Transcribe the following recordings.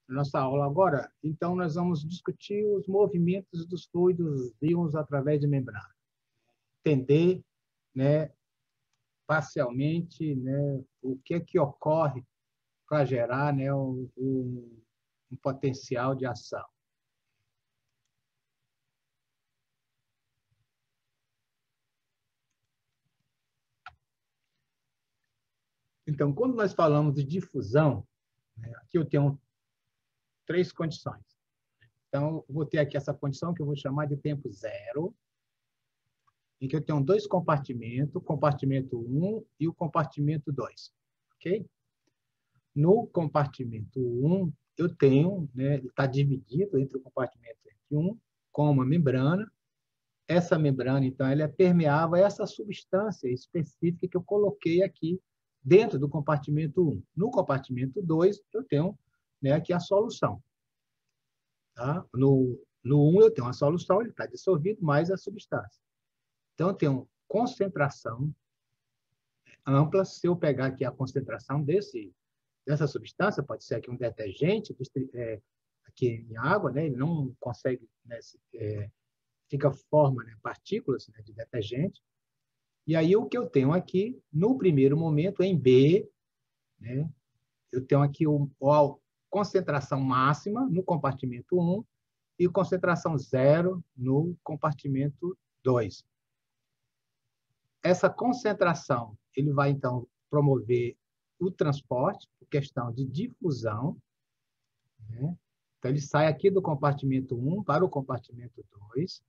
nossa aula agora, então nós vamos discutir os movimentos dos fluidos íons através de membrana. Entender, né, parcialmente, né, o que é que ocorre para gerar, né, um potencial de ação. Então, quando nós falamos de difusão, né, aqui eu tenho 3 condições. Então, eu vou ter aqui essa condição que eu vou chamar de tempo zero, em que eu tenho 2 compartimentos, o compartimento 1 e o compartimento 2. Ok? No compartimento 1, eu tenho, né, está dividido entre o compartimento 1 com uma membrana. Essa membrana, então, ela é permeável a essa substância específica que eu coloquei aqui dentro do compartimento 1. No compartimento 2, eu tenho, né, aqui a solução. Tá? No 1, eu tenho a solução, ele está dissolvido, mais a substância. Então, eu tenho concentração ampla. Se eu pegar aqui a concentração dessa substância, pode ser aqui um detergente, aqui em água, né? Ele não consegue, né, forma, né, partículas, né, de detergente. E aí, o que eu tenho aqui, no primeiro momento, em B, né, eu tenho aqui a concentração máxima no compartimento 1 e concentração zero no compartimento 2. Essa concentração, ele vai, então, promover o transporte, por questão de difusão, né? Então, ele sai aqui do compartimento 1 para o compartimento 2,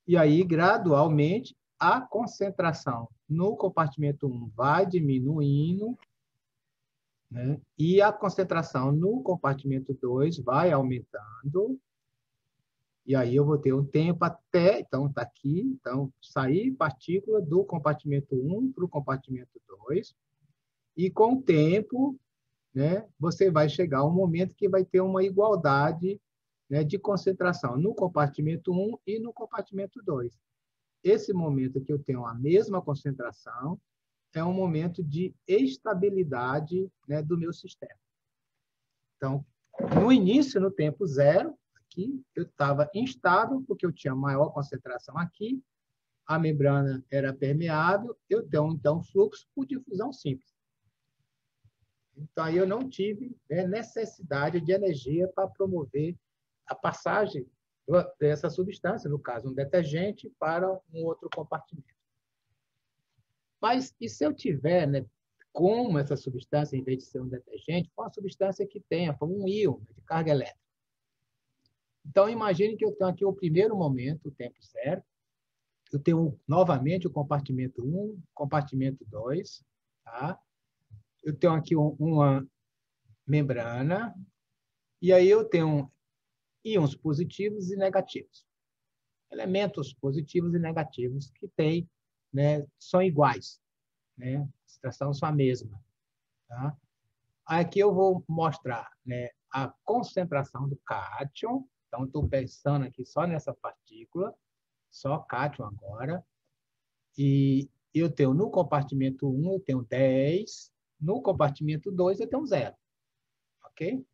e aí, gradualmente, a concentração no compartimento 1 vai diminuindo, né? E a concentração no compartimento 2 vai aumentando, e aí eu vou ter um tempo até, então está aqui, então sair partícula do compartimento 1 para o compartimento 2, e com o tempo, né, você vai chegar a um momento que vai ter uma igualdade, né, de concentração no compartimento 1 e no compartimento 2. Esse momento que eu tenho a mesma concentração é um momento de estabilidade, né, do meu sistema. Então, no início, no tempo zero, aqui, eu estava instável, porque eu tinha maior concentração aqui, a membrana era permeável, eu tenho, então, fluxo por difusão simples. Então, aí eu não tive, né, necessidade de energia para promover a passagem dessa substância, no caso, um detergente, para um outro compartimento. Mas, e se eu tiver, né, como essa substância, em vez de ser um detergente, for uma substância que tenha como um íon, né, de carga elétrica? Então, imagine que eu tenho aqui o primeiro momento, o tempo zero. Eu tenho, novamente, o compartimento 1, compartimento 2. Tá? Eu tenho aqui uma membrana. E aí eu tenho íons positivos e negativos. Elementos positivos e negativos que têm, né, são iguais. Né? A extração são a mesma. Tá? Aqui eu vou mostrar, né, a concentração do cátion. Então, estou pensando aqui só nessa partícula, só cátion agora. E eu tenho no compartimento 1, eu tenho 10. No compartimento 2, eu tenho 0. Ok?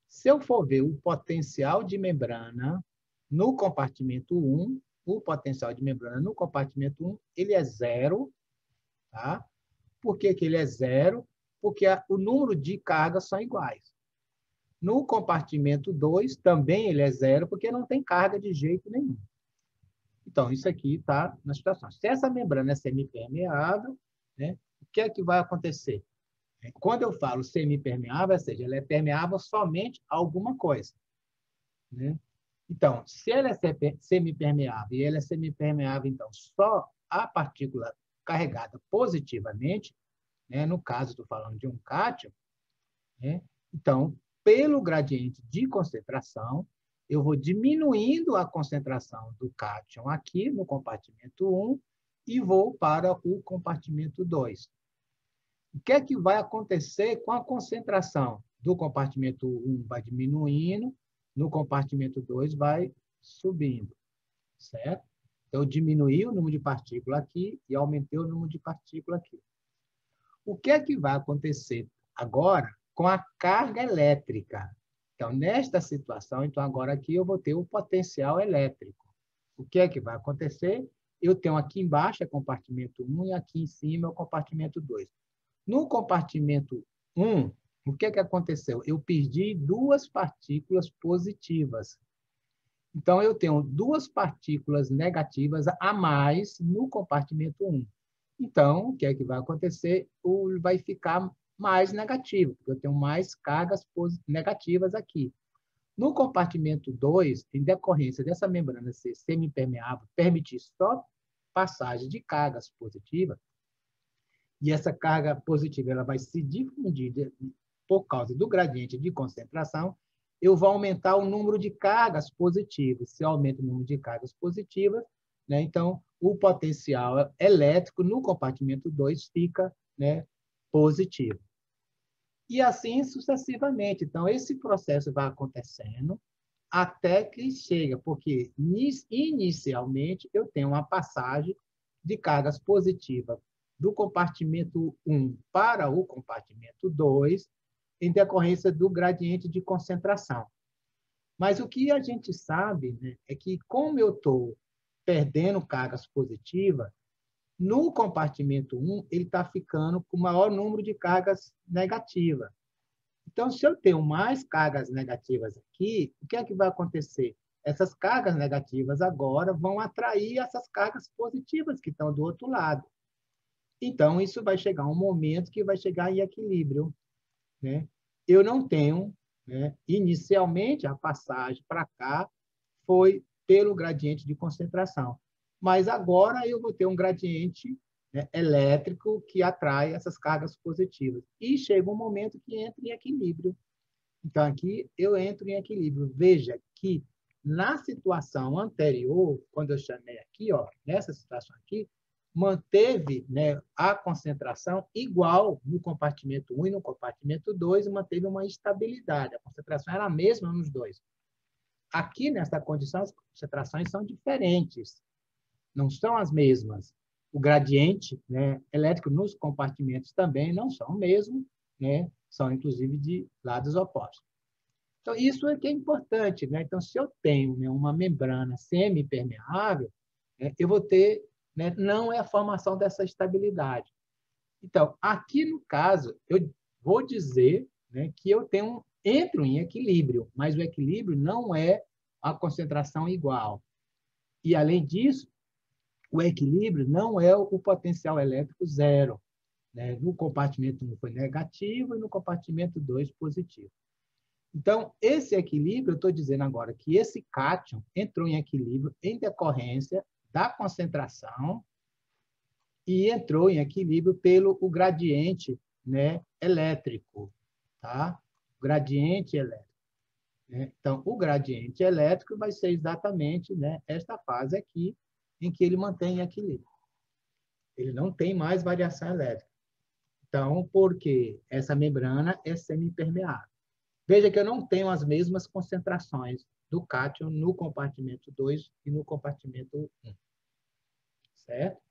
Se eu for ver o potencial de membrana no compartimento 1, o potencial de membrana no compartimento 1, ele é 0. Tá? Por que ele é 0? Porque o número de cargas são iguais. No compartimento 2, também ele é 0, porque não tem carga de jeito nenhum. Então, isso aqui está na situação. Se essa membrana é semipermeável, né, o que é que vai acontecer? Quando eu falo semipermeável, ou seja, ela é permeável somente a alguma coisa. Né? Então, se ela é semipermeável e ela é semipermeável, então, só a partícula carregada positivamente, né, no caso, estou falando de um cátion, né, então, pelo gradiente de concentração, eu vou diminuindo a concentração do cátion aqui no compartimento 1 e vou para o compartimento 2. O que é que vai acontecer com a concentração? Do compartimento 1 vai diminuindo, no compartimento 2 vai subindo, certo? Então, eu diminuí o número de partículas aqui e aumentei o número de partículas aqui. O que é que vai acontecer agora com a carga elétrica? Então, nesta situação, então agora aqui eu vou ter o potencial elétrico. O que é que vai acontecer? Eu tenho aqui embaixo é compartimento 1 e aqui em cima é o compartimento 2. No compartimento 1, o que é que aconteceu? Eu perdi duas partículas positivas. Então, eu tenho duas partículas negativas a mais no compartimento 1. Então, o que é que vai acontecer? Vai ficar mais negativo, porque eu tenho mais cargas negativas aqui. No compartimento 2, em decorrência dessa membrana ser semipermeável, permitir só passagem de cargas positivas, e essa carga positiva ela vai se difundir por causa do gradiente de concentração, eu vou aumentar o número de cargas positivas. Se eu aumento o número de cargas positivas, né, então o potencial elétrico no compartimento 2 fica, né, positivo. E assim sucessivamente. Então, esse processo vai acontecendo até que chega, porque inicialmente eu tenho uma passagem de cargas positivas do compartimento 1 para o compartimento 2, em decorrência do gradiente de concentração. Mas o que a gente sabe, né, é que, como eu estou perdendo cargas positivas, no compartimento 1, ele está ficando com o maior número de cargas negativas. Então, se eu tenho mais cargas negativas aqui, o que é que vai acontecer? Essas cargas negativas agora vão atrair essas cargas positivas que estão do outro lado. Então, isso vai chegar um momento que vai chegar em equilíbrio, né? Eu não tenho, né? Inicialmente, a passagem para cá foi pelo gradiente de concentração. Mas agora eu vou ter um gradiente, né, elétrico que atrai essas cargas positivas. E chega um momento que entra em equilíbrio. Então, aqui eu entro em equilíbrio. Veja que na situação anterior, quando eu chamei aqui, ó, nessa situação aqui, manteve, né, a concentração igual no compartimento 1 e no compartimento 2, e manteve uma estabilidade. A concentração era a mesma nos dois. Aqui, nessa condição, as concentrações são diferentes, não são as mesmas. O gradiente, né, elétrico nos compartimentos também não são o mesmo, né, são, inclusive, de lados opostos. Então, isso é que é importante, né? Então, se eu tenho, né, uma membrana semipermeável, né, eu vou ter, né, não é a formação dessa estabilidade. Então, aqui no caso, eu vou dizer, né, que eu entro em equilíbrio, mas o equilíbrio não é a concentração igual. E, além disso, o equilíbrio não é o potencial elétrico zero, né? No compartimento 1 foi negativo e no compartimento 2 positivo. Então, esse equilíbrio, eu estou dizendo agora que esse cátion entrou em equilíbrio em decorrência da concentração e entrou em equilíbrio pelo o gradiente, né, elétrico. Tá? O gradiente elétrico. Né? Então, o gradiente elétrico vai ser exatamente, né, esta fase aqui, em que ele mantém equilíbrio. Ele não tem mais variação elétrica. Então, porque essa membrana é semipermeável. Veja que eu não tenho as mesmas concentrações do cátion no compartimento 2 e no compartimento 1. Certo?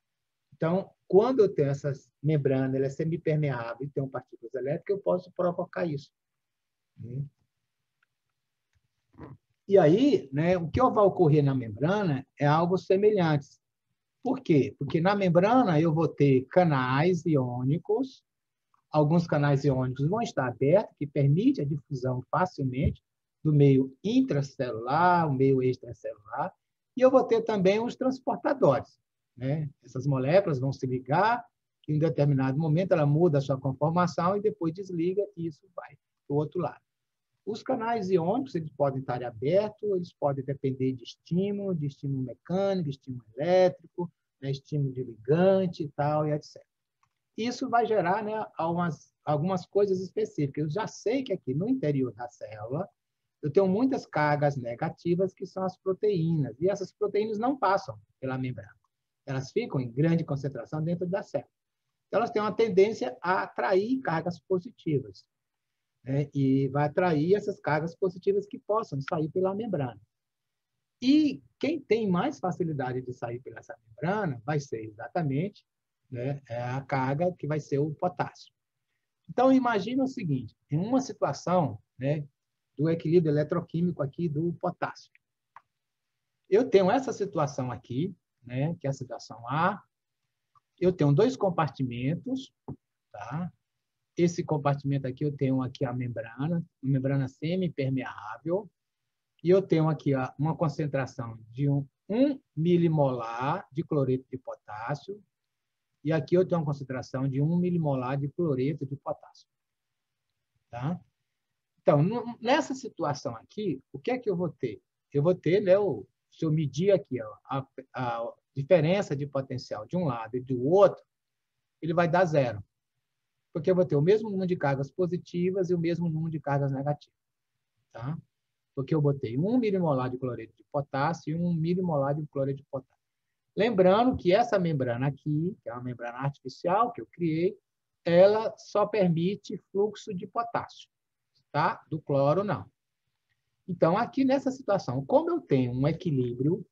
Então, quando eu tenho essa membrana, ela é semipermeável e tem partículas elétricas, eu posso provocar isso. E aí, né, o que vai ocorrer na membrana é algo semelhante. Por quê? Porque na membrana eu vou ter canais iônicos. Alguns canais iônicos vão estar abertos, que permite a difusão facilmente do meio intracelular, o meio extracelular, e eu vou ter também os transportadores. Né? Essas moléculas vão se ligar, em um determinado momento ela muda a sua conformação e depois desliga, e isso vai para o outro lado. Os canais iônicos eles podem estar abertos, eles podem depender de estímulo mecânico, estímulo elétrico, né? Estímulo de ligante e tal, e etc. Isso vai gerar, né, algumas coisas específicas. Eu já sei que aqui no interior da célula eu tenho muitas cargas negativas, que são as proteínas, e essas proteínas não passam pela membrana. Elas ficam em grande concentração dentro da célula. Então, elas têm uma tendência a atrair cargas positivas, né, e vai atrair essas cargas positivas que possam sair pela membrana. E quem tem mais facilidade de sair pela essa membrana vai ser exatamente, né, a carga que vai ser o potássio. Então, imagina o seguinte, em uma situação, né, do equilíbrio eletroquímico aqui do potássio. Eu tenho essa situação aqui, né, que é a situação A. Eu tenho dois compartimentos, tá? Esse compartimento aqui, eu tenho aqui a membrana semi-permeável, e eu tenho aqui uma concentração de 1 milimolar de cloreto de potássio, e aqui eu tenho uma concentração de 1 milimolar de cloreto de potássio. Tá? Então, nessa situação aqui, o que é que eu vou ter? Eu vou ter, né, se eu medir aqui a diferença de potencial de um lado e do outro, ele vai dar 0. Porque eu vou ter o mesmo número de cargas positivas e o mesmo número de cargas negativas. Tá? Porque eu botei 1 milimolar de cloreto de potássio e 1 milimolar de cloreto de potássio. Lembrando que essa membrana aqui, que é uma membrana artificial que eu criei, ela só permite fluxo de potássio, tá? Do cloro, não. Então, aqui nessa situação, como eu tenho um equilíbrio,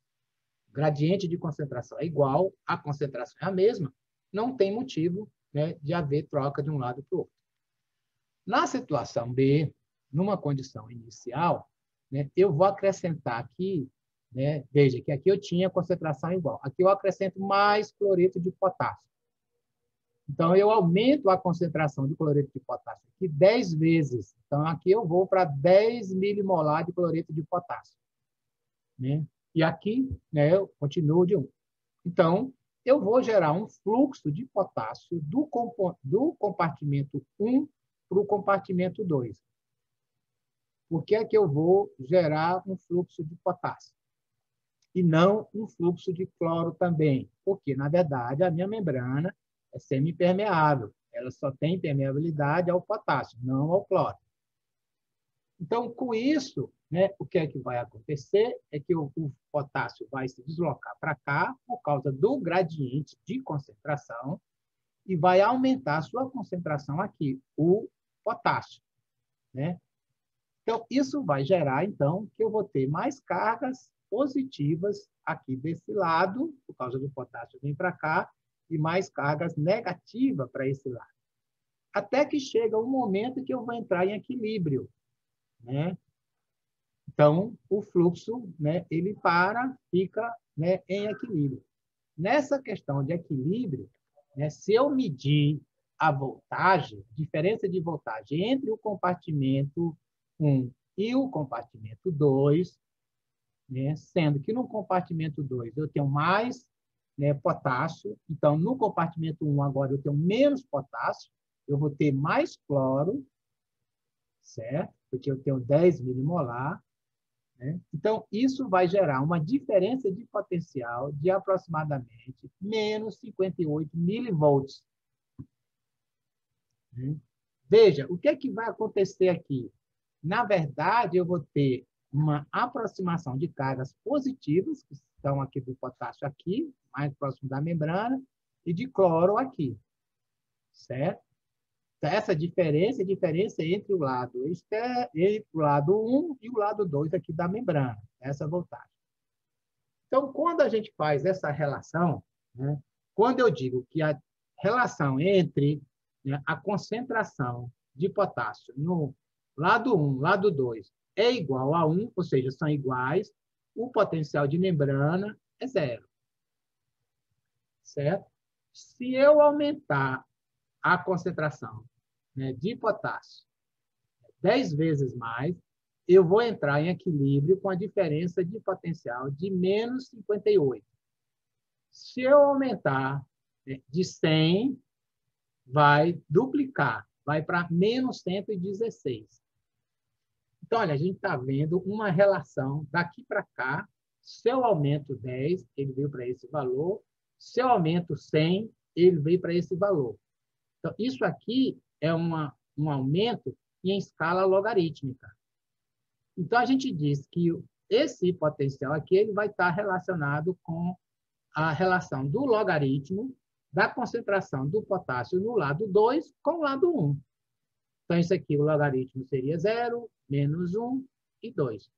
gradiente de concentração é igual, a concentração é a mesma, não tem motivo, né, de haver troca de um lado para o outro. Na situação B, numa condição inicial, né, eu vou acrescentar aqui, né, veja que aqui eu tinha concentração igual. Aqui eu acrescento mais cloreto de potássio. Então, eu aumento a concentração de cloreto de potássio aqui 10 vezes. Então, aqui eu vou para 10 milimolar de cloreto de potássio. Né? E aqui, né, eu continuo de 1. Então, eu vou gerar um fluxo de potássio do compartimento 1 para o compartimento 2. Por que é que eu vou gerar um fluxo de potássio? E não um fluxo de cloro também? Porque, na verdade, a minha membrana é semipermeável. Ela só tem permeabilidade ao potássio, não ao cloro. Então, com isso, né, o que é que vai acontecer? É que o potássio vai se deslocar para cá por causa do gradiente de concentração e vai aumentar a sua concentração aqui, o potássio. Né? Então, isso vai gerar, então, que eu vou ter mais cargas positivas aqui desse lado, por causa do potássio vem para cá, e mais cargas negativas para esse lado. Até que chega um momento que eu vou entrar em equilíbrio. Né? Então, o fluxo, né, ele fica, né, em equilíbrio. Nessa questão de equilíbrio, né, se eu medir a voltagem, diferença de voltagem entre o compartimento 1 e o compartimento 2, né, sendo que no compartimento 2 eu tenho mais, né, potássio, então no compartimento 1 agora eu tenho menos potássio, eu vou ter mais cloro, certo? Porque eu tenho 10 milimolar. Né? Então, isso vai gerar uma diferença de potencial de aproximadamente menos 58 milivolts. Né? Veja, o que é que vai acontecer aqui? Na verdade, eu vou ter uma aproximação de cargas positivas, que estão aqui do potássio aqui, mais próximo da membrana, e de cloro aqui. Certo? Essa diferença é a diferença entre o lado entre o lado 1 e o lado 2 aqui da membrana, essa voltagem. Então, quando a gente faz essa relação, né, quando eu digo que a relação entre, né, a concentração de potássio no lado 1, lado 2 é igual a 1, ou seja, são iguais, o potencial de membrana é 0. Certo? Se eu aumentar a concentração, né, de potássio 10 vezes mais, eu vou entrar em equilíbrio com a diferença de potencial de menos 58. Se eu aumentar, né, de 100, vai duplicar, vai para menos 116. Então, olha, a gente está vendo uma relação daqui para cá. Se eu aumento 10, ele veio para esse valor. Se eu aumento 100, ele veio para esse valor. Então, isso aqui é um aumento em escala logarítmica. Então, a gente diz que esse potencial aqui ele vai estar relacionado com a relação do logaritmo da concentração do potássio no lado 2 com o lado 1. Então, isso aqui, o logaritmo seria 0, menos 1 e 2.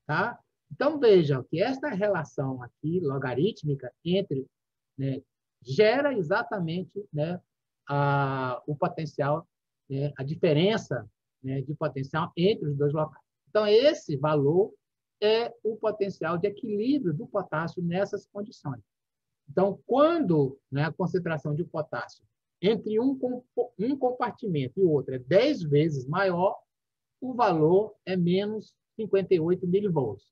Tá? Então, vejam que esta relação aqui, logarítmica, entre, né, gera exatamente, né, o potencial, né, a diferença né, de potencial entre os dois locais. Então, esse valor é o potencial de equilíbrio do potássio nessas condições. Então, quando, né, a concentração de potássio entre um compartimento e o outro é 10 vezes maior, o valor é menos 58 milivolts.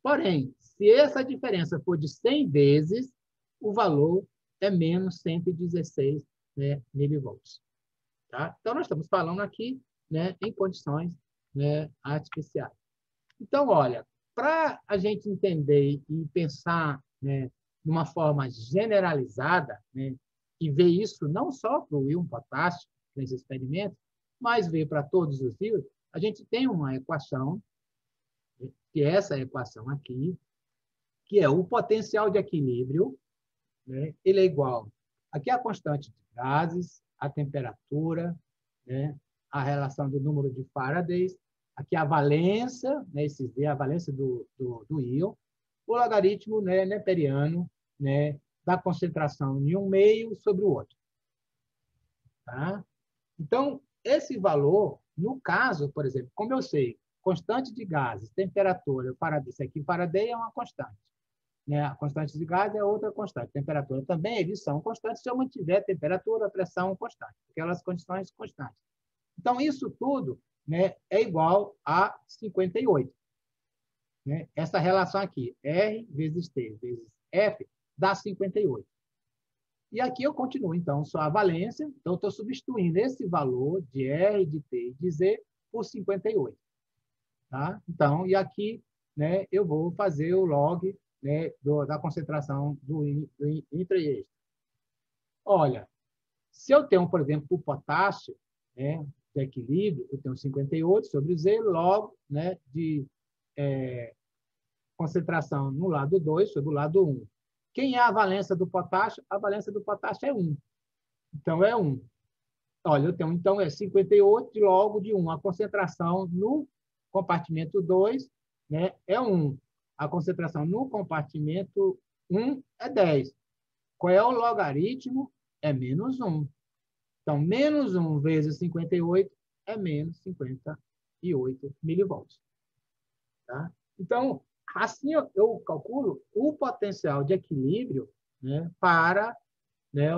Porém, se essa diferença for de 100 vezes, o valor é menos 116, né, milivolts. Tá? Então, nós estamos falando aqui, né, em condições, né, artificiais. Então, olha, para a gente entender e pensar, né, de uma forma generalizada, né, e ver isso não só para o íon potássio, nesse experimento, mas ver para todos os íons, a gente tem uma equação, que é essa equação aqui, que é o potencial de equilíbrio, né, ele é igual aqui a constante de gases, a temperatura, né, a relação do número de Faraday, aqui a valência, né, a valência do íon, o logaritmo, né, neperiano, né, da concentração em um meio sobre o outro. Tá? Então, esse valor, no caso, por exemplo, como eu sei, constante de gases, temperatura, Faraday, isso aqui, Faraday é uma constante. Né? A constante de gás é outra constante. Temperatura também, eles são constantes se eu mantiver temperatura, pressão constante, aquelas condições constantes. Então, isso tudo, né, é igual a 58. Né? Essa relação aqui, R vezes T vezes F, dá 58. E aqui eu continuo, então, só a valência. Então, eu estou substituindo esse valor de R, de T e de Z por 58. Tá? Então, e aqui, né, eu vou fazer o log, né, da concentração do intra e extra. Olha, se eu tenho, por exemplo, o potássio, né, de equilíbrio, eu tenho 58 sobre Z, log, né, de concentração no lado 2 sobre o lado 1. Quem é a valência do potássio? A valência do potássio é 1. Então, é 1. Olha, eu tenho, então, é 58 de logo de 1. A concentração no compartimento 2, né, é 1. A concentração no compartimento 1 é 10. Qual é o logaritmo? É menos 1. Então, menos 1 vezes 58 é menos 58 milivolts. Tá? Então, assim eu calculo o potencial de equilíbrio, né, para, né,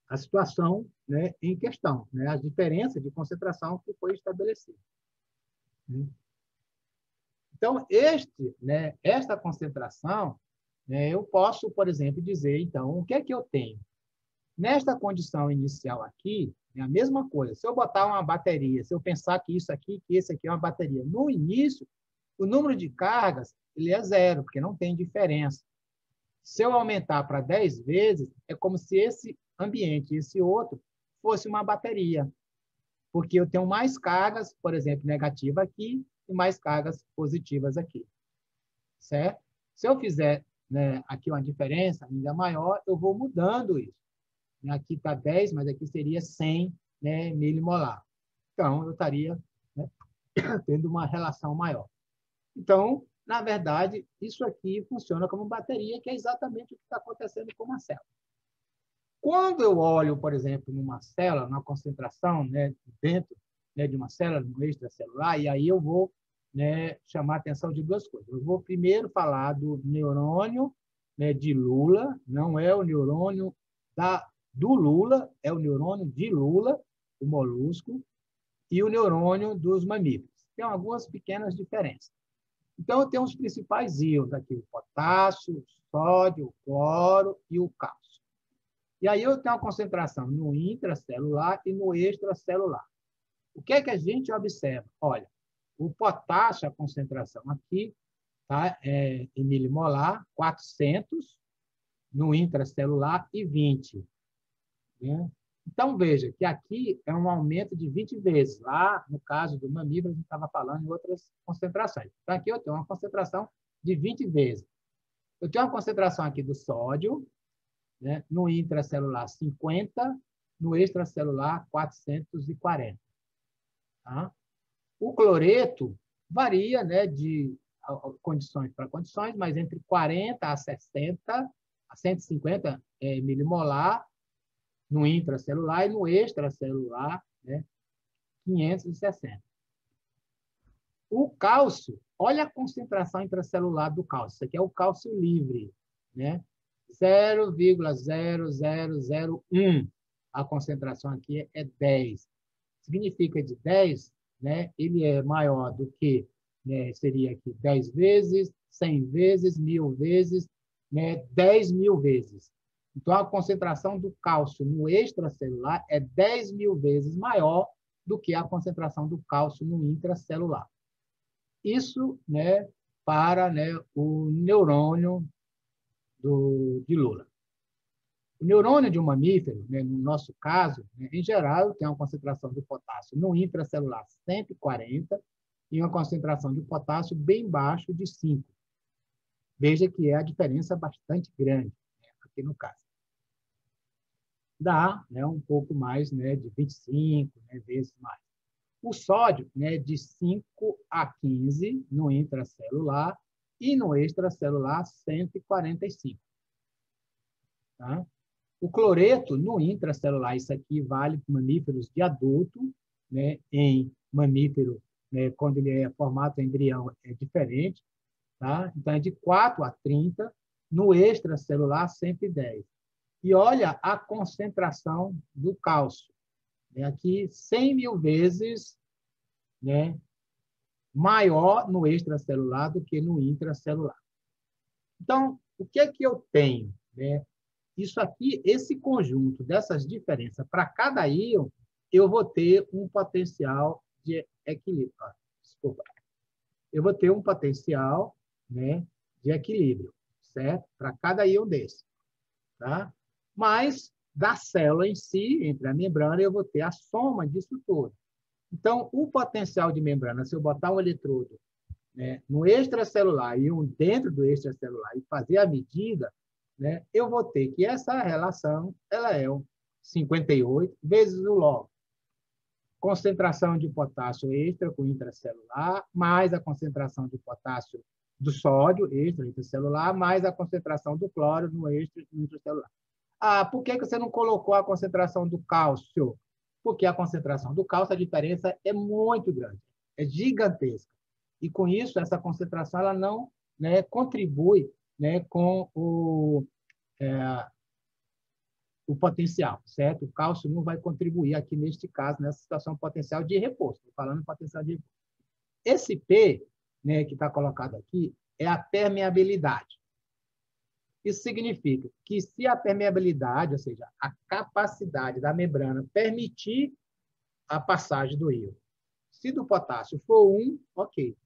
a situação, né, em questão, né, a diferença de concentração que foi estabelecida. Então, né, esta concentração, né, eu posso, por exemplo, dizer, então, o que é que eu tenho? Nesta condição inicial aqui, é a mesma coisa. Se eu botar uma bateria, se eu pensar que isso aqui, que esse aqui é uma bateria, no início, o número de cargas ele é 0, porque não tem diferença. Se eu aumentar para 10 vezes, é como se esse ambiente, esse outro, fosse uma bateria. Porque eu tenho mais cargas, por exemplo, negativa aqui, e mais cargas positivas aqui. Certo? Se eu fizer, né, aqui uma diferença ainda maior, eu vou mudando isso. Aqui está 10, mas aqui seria 100, né, milimolar. Então, eu estaria, né, tendo uma relação maior. Então, na verdade, isso aqui funciona como bateria, que é exatamente o que está acontecendo com uma célula. Quando eu olho, por exemplo, numa célula, numa concentração, né, dentro, né, de uma célula, no extracelular, e aí eu vou, né, chamar a atenção de duas coisas. Eu vou primeiro falar do neurônio, né, de Lula, não é o neurônio do Lula, é o neurônio de Lula, o molusco, e o neurônio dos mamíferos. Tem algumas pequenas diferenças. Então, eu tenho os principais íons aqui, o potássio, o sódio, o cloro e o cálcio. E aí eu tenho a concentração no intracelular e no extracelular. O que é que a gente observa? Olha, o potássio, a concentração aqui, tá, em milimolar, 400 no intracelular e 20. Né? Então, veja que aqui é um aumento de 20 vezes. Lá, no caso do mamífero, a gente estava falando em outras concentrações. Então, aqui eu tenho uma concentração de 20 vezes. Eu tenho uma concentração aqui do sódio, né, no intracelular 50, no extracelular 440. Tá? O cloreto varia, né, de condições para condições, mas entre 40 a 60, a 150 milimolar no intracelular e no extracelular né? 560. O cálcio, olha a concentração intracelular do cálcio. Isso aqui é o cálcio livre, né? 0,0001. A concentração aqui é 10. Significa de 10, né? Ele é maior do que, né, seria aqui 10 vezes, 100 vezes, 1000 vezes, né, 10.000 vezes. Então, a concentração do cálcio no extracelular é 10.000 vezes maior do que a concentração do cálcio no intracelular. Isso, né, para, né, o neurônio de Lula. O neurônio de um mamífero, né, no nosso caso, né, em geral, tem uma concentração de potássio no intracelular 140 e uma concentração de potássio bem baixo de 5. Veja que é a diferença bastante grande, né, aqui no caso. Dá, né, um pouco mais, né, de 25, né, vezes mais. O sódio, né, de 5 a 15 no intracelular e no extracelular 145. Tá? O cloreto no intracelular, isso aqui vale para mamíferos de adulto, né? Em mamífero, né, quando ele é formato embrião, é diferente. Tá? Então, é de 4 a 30, no extracelular, 110. E olha a concentração do cálcio. Né? Aqui, 100.000 vezes, né, maior no extracelular do que no intracelular. Então, o que é que eu tenho? Né? Isso aqui, esse conjunto dessas diferenças, para cada íon, eu vou ter um potencial de equilíbrio. Desculpa. Eu vou ter um potencial, né, de equilíbrio, certo? Para cada íon desse. Tá? Mas, da célula em si, entre a membrana, eu vou ter a soma disso tudo. Então, o potencial de membrana, se eu botar um eletrodo, né, no extracelular e um dentro do extracelular e fazer a medida, né, eu vou ter que essa relação ela é 58 vezes o log. Concentração de potássio extra com intracelular, mais a concentração de potássio do sódio extra intracelular, mais a concentração do cloro no intracelular. Ah, por que você não colocou a concentração do cálcio? Porque a concentração do cálcio, a diferença é muito grande, é gigantesca. E, com isso, essa concentração ela não, né, contribui, né, com o potencial, certo? O cálcio não vai contribuir aqui, neste caso, nessa situação potencial de repouso. Estou falando em potencial de repouso. Esse P, né, que está colocado aqui, é a permeabilidade. Isso significa que se a permeabilidade, ou seja, a capacidade da membrana permitir a passagem do íon, se do potássio for 1, ok.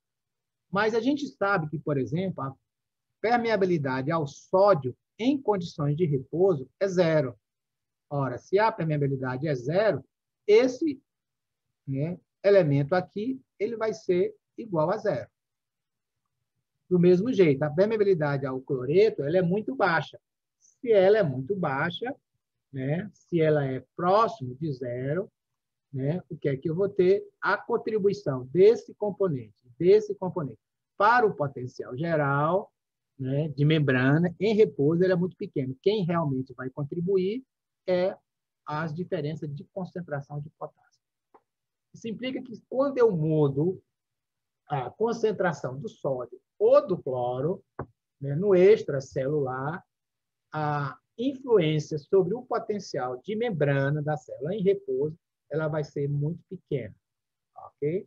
Mas a gente sabe que, por exemplo, a permeabilidade ao sódio em condições de repouso é 0. Ora, se a permeabilidade é 0, esse, né, elemento aqui ele vai ser igual a 0. Do mesmo jeito, a permeabilidade ao cloreto ela é muito baixa. Se ela é muito baixa, né, se ela é próximo de 0, né, o que é que eu vou ter? A contribuição desse componente para o potencial geral, né, de membrana em repouso, ele é muito pequeno. Quem realmente vai contribuir é as diferenças de concentração de potássio. Isso implica que quando eu mudo a concentração do sódio ou do cloro, né, no extracelular, a influência sobre o potencial de membrana da célula em repouso ela vai ser muito pequena. Ok?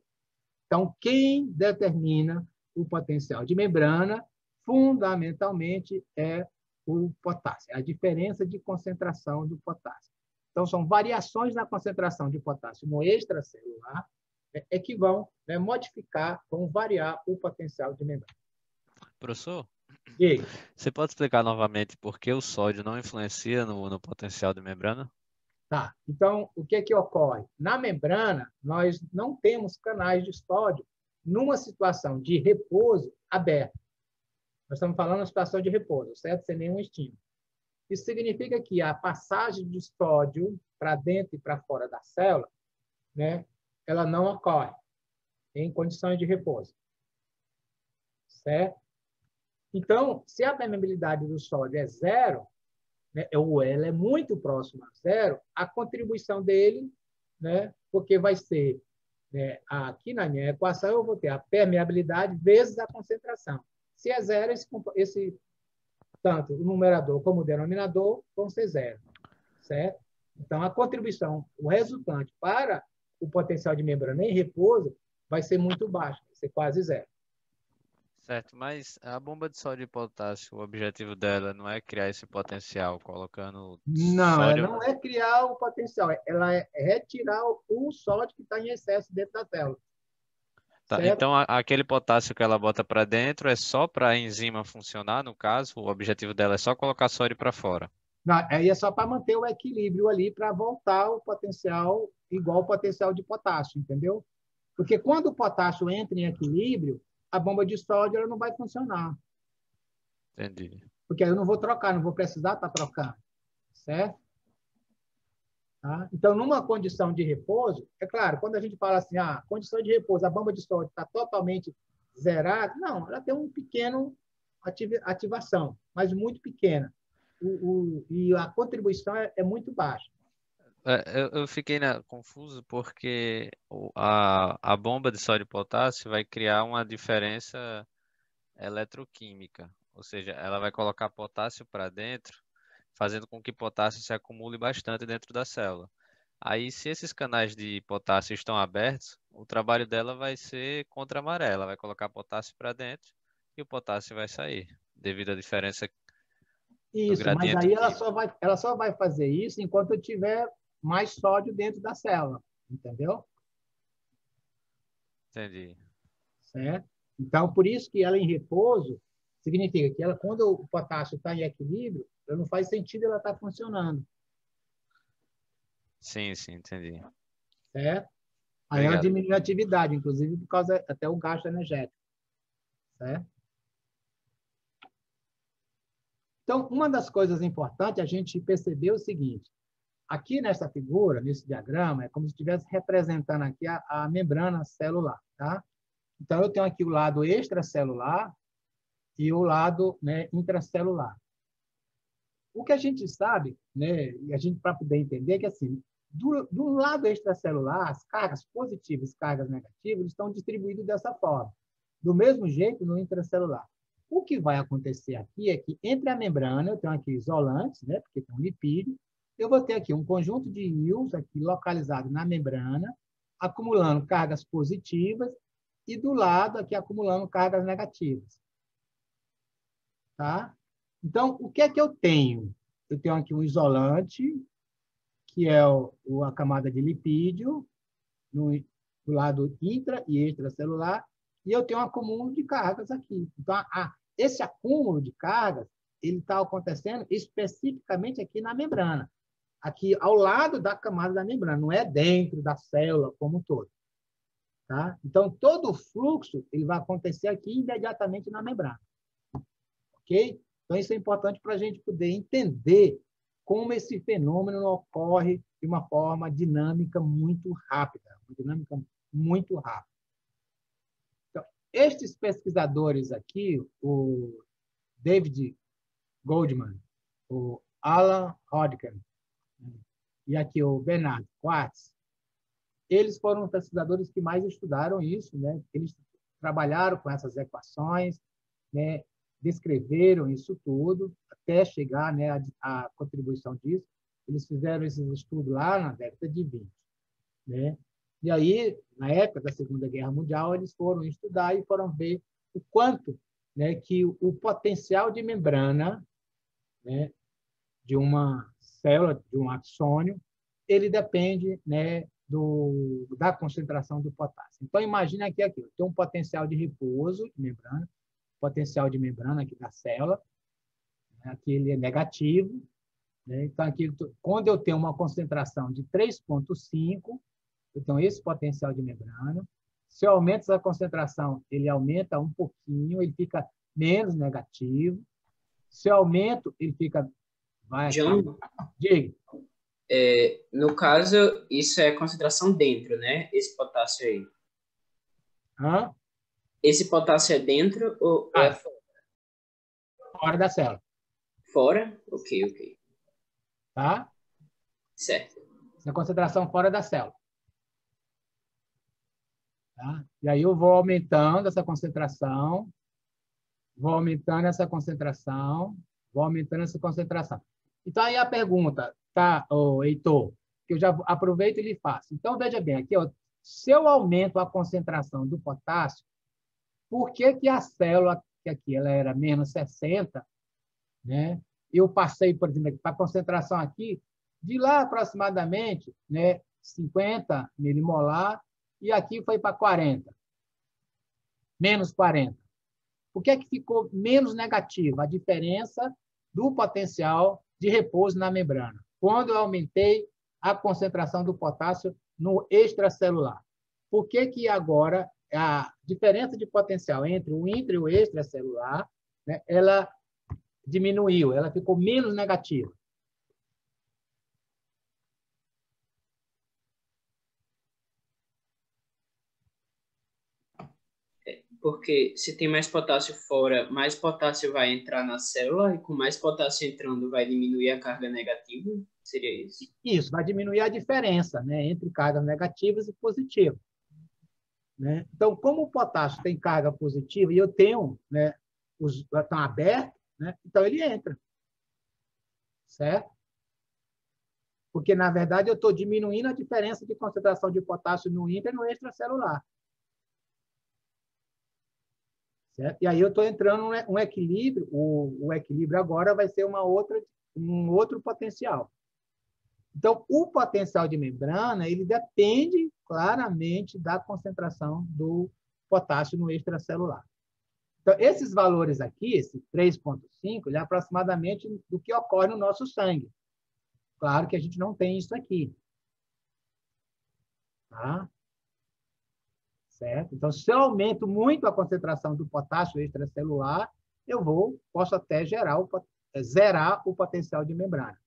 Então, quem determina o potencial de membrana, fundamentalmente, é o potássio, a diferença de concentração do potássio. Então, são variações na concentração de potássio no extracelular que vão, né, modificar, vão variar o potencial de membrana. Professor, E, você pode explicar novamente por que o sódio não influencia no potencial de membrana? tá. Então, o que é que ocorre? Na membrana, nós não temos canais de sódio numa situação de repouso aberto. Nós estamos falando de situação de repouso, certo? Sem nenhum estímulo. Isso significa que a passagem de sódio para dentro e para fora da célula, né, ela não ocorre em condições de repouso. Certo? Então, se a permeabilidade do sódio é 0, né, ou ela é muito próxima a 0, a contribuição dele, né? Porque vai ser, né, aqui na minha equação eu vou ter a permeabilidade vezes a concentração. Se é zero, tanto o numerador como o denominador vão ser zero, certo? Então, a contribuição, o resultante para o potencial de membrana em repouso vai ser muito baixo, vai ser quase zero. Certo, mas a bomba de sódio e potássio, o objetivo dela não é criar esse potencial, colocando Não, ela sódio. não é criar o potencial, ela é retirar o sódio que está em excesso dentro da célula, Tá, certo? então, aquele potássio que ela bota para dentro é só para a enzima funcionar, no caso, o objetivo dela é só colocar sódio para fora. Não, aí é só para manter o equilíbrio ali, para voltar o potencial igual ao potencial de potássio, entendeu? Porque quando o potássio entra em equilíbrio, a bomba de sódio ela não vai funcionar. Entendi. Porque aí eu não vou trocar, não vou precisar estar trocando, certo? Tá? Então, numa condição de repouso, é claro, quando a gente fala assim, condição de repouso, a bomba de sódio está totalmente zerada, não, ela tem um pequeno ativação, mas muito pequena. E a contribuição é muito baixa. Eu fiquei confuso porque a bomba de sódio e potássio vai criar uma diferença eletroquímica, ou seja, ela vai colocar potássio para dentro, fazendo com que potássio se acumule bastante dentro da célula. Aí, se esses canais de potássio estão abertos, o trabalho dela vai ser contra a maré. Ela vai colocar potássio para dentro e o potássio vai sair, devido à diferença do Isso, mas gradiente aí químico. ela só vai fazer isso enquanto eu tiver mais sódio dentro da célula, entendeu? Entendi. Certo? Então, por isso que ela em repouso significa que ela, quando o potássio está em equilíbrio, não faz sentido ela estar funcionando, Sim, sim, entendi. certo? Aí ela Obrigado. diminui a atividade, inclusive por causa até o gasto energético, certo? Então, uma das coisas importantes é a gente perceber o seguinte: aqui nessa figura, nesse diagrama, é como se estivesse representando aqui a membrana celular, tá? Então, eu tenho aqui o lado extracelular e o lado, né, intracelular. O que a gente sabe, né, e a gente para poder entender que assim, do lado extracelular, as cargas positivas e cargas negativas estão distribuídas dessa forma. Do mesmo jeito no intracelular. O que vai acontecer aqui é que entre a membrana, eu tenho aqui isolantes, né, porque tem um lipídio, eu vou ter aqui um conjunto de íons aqui localizado na membrana, acumulando cargas positivas e do lado aqui acumulando cargas negativas. Tá? Então, o que é que eu tenho? Eu tenho aqui um isolante, que é a camada de lipídio, do lado intra e extracelular, e eu tenho um acúmulo de cargas aqui. Então, esse acúmulo de cargas ele está acontecendo especificamente aqui na membrana, aqui ao lado da camada da membrana, não é dentro da célula como um todo. Tá? Então, todo o fluxo ele vai acontecer aqui imediatamente na membrana. Ok? Então, isso é importante para a gente poder entender como esse fenômeno ocorre de uma forma dinâmica muito rápida, uma dinâmica muito rápida. Então, estes pesquisadores aqui, o David Goldman, o Alan Hodgkin e aqui o Bernard Quartz, eles foram os pesquisadores que mais estudaram isso, né? Eles trabalharam com essas equações, né? Descreveram isso tudo até chegar, né, a contribuição disso. Eles fizeram esses estudos lá na década de 20, né? E aí, na época da Segunda Guerra Mundial, eles foram estudar e foram ver o quanto, né, que o potencial de membrana, né, de uma célula, de um axônio, ele depende, né, da concentração do potássio. Então, imagine aqui, tem um potencial de repouso de membrana, potencial de membrana aqui da célula, né, aqui ele é negativo, né? Então, aqui, quando eu tenho uma concentração de 3,5, eu tenho esse potencial de membrana. Se eu aumento essa concentração, ele aumenta um pouquinho, ele fica menos negativo. Se eu aumento, ele fica... Vai aqui. John, Diga. no caso, isso é concentração dentro, né? Esse potássio aí. Hã? Esse potássio é dentro ou é Fora da célula. fora? Ok. Tá? Certo. Essa concentração fora da célula. Tá? E aí eu vou aumentando essa concentração, vou aumentando essa concentração, vou aumentando essa concentração. Então, aí a pergunta, tá, Heitor, que eu já aproveito e lhe faço. Então, veja bem, aqui, ó, se eu aumento a concentração do potássio, por que que a célula, que aqui ela era menos 60, né? Eu passei, por exemplo, para a concentração aqui, de lá aproximadamente, né, 50 milimolar, e aqui foi para 40, menos 40. Por que que ficou menos negativa? A diferença do potencial de repouso na membrana, quando eu aumentei a concentração do potássio no extracelular. Por que que agora a diferença de potencial entre o intra e o extracelular, né, ela diminuiu, ela ficou menos negativa? Porque se tem mais potássio fora, mais potássio vai entrar na célula, e com mais potássio entrando vai diminuir a carga negativa? Seria isso? Isso, vai diminuir a diferença, né, entre cargas negativas e positivas. Né? Então, como o potássio tem carga positiva e eu tenho, né, os estão abertos, né, então ele entra. Certo? Porque, na verdade, eu estou diminuindo a diferença de concentração de potássio no intra e no extracelular. Certo? E aí eu estou entrando um equilíbrio, o equilíbrio agora vai ser um outro potencial. Então, o potencial de membrana, ele depende claramente da concentração do potássio no extracelular. Então, esses valores aqui, esse 3,5, ele é aproximadamente do que ocorre no nosso sangue. Claro que a gente não tem isso aqui. Tá? Certo? Então, se eu aumento muito a concentração do potássio extracelular, posso até zerar o potencial de membrana.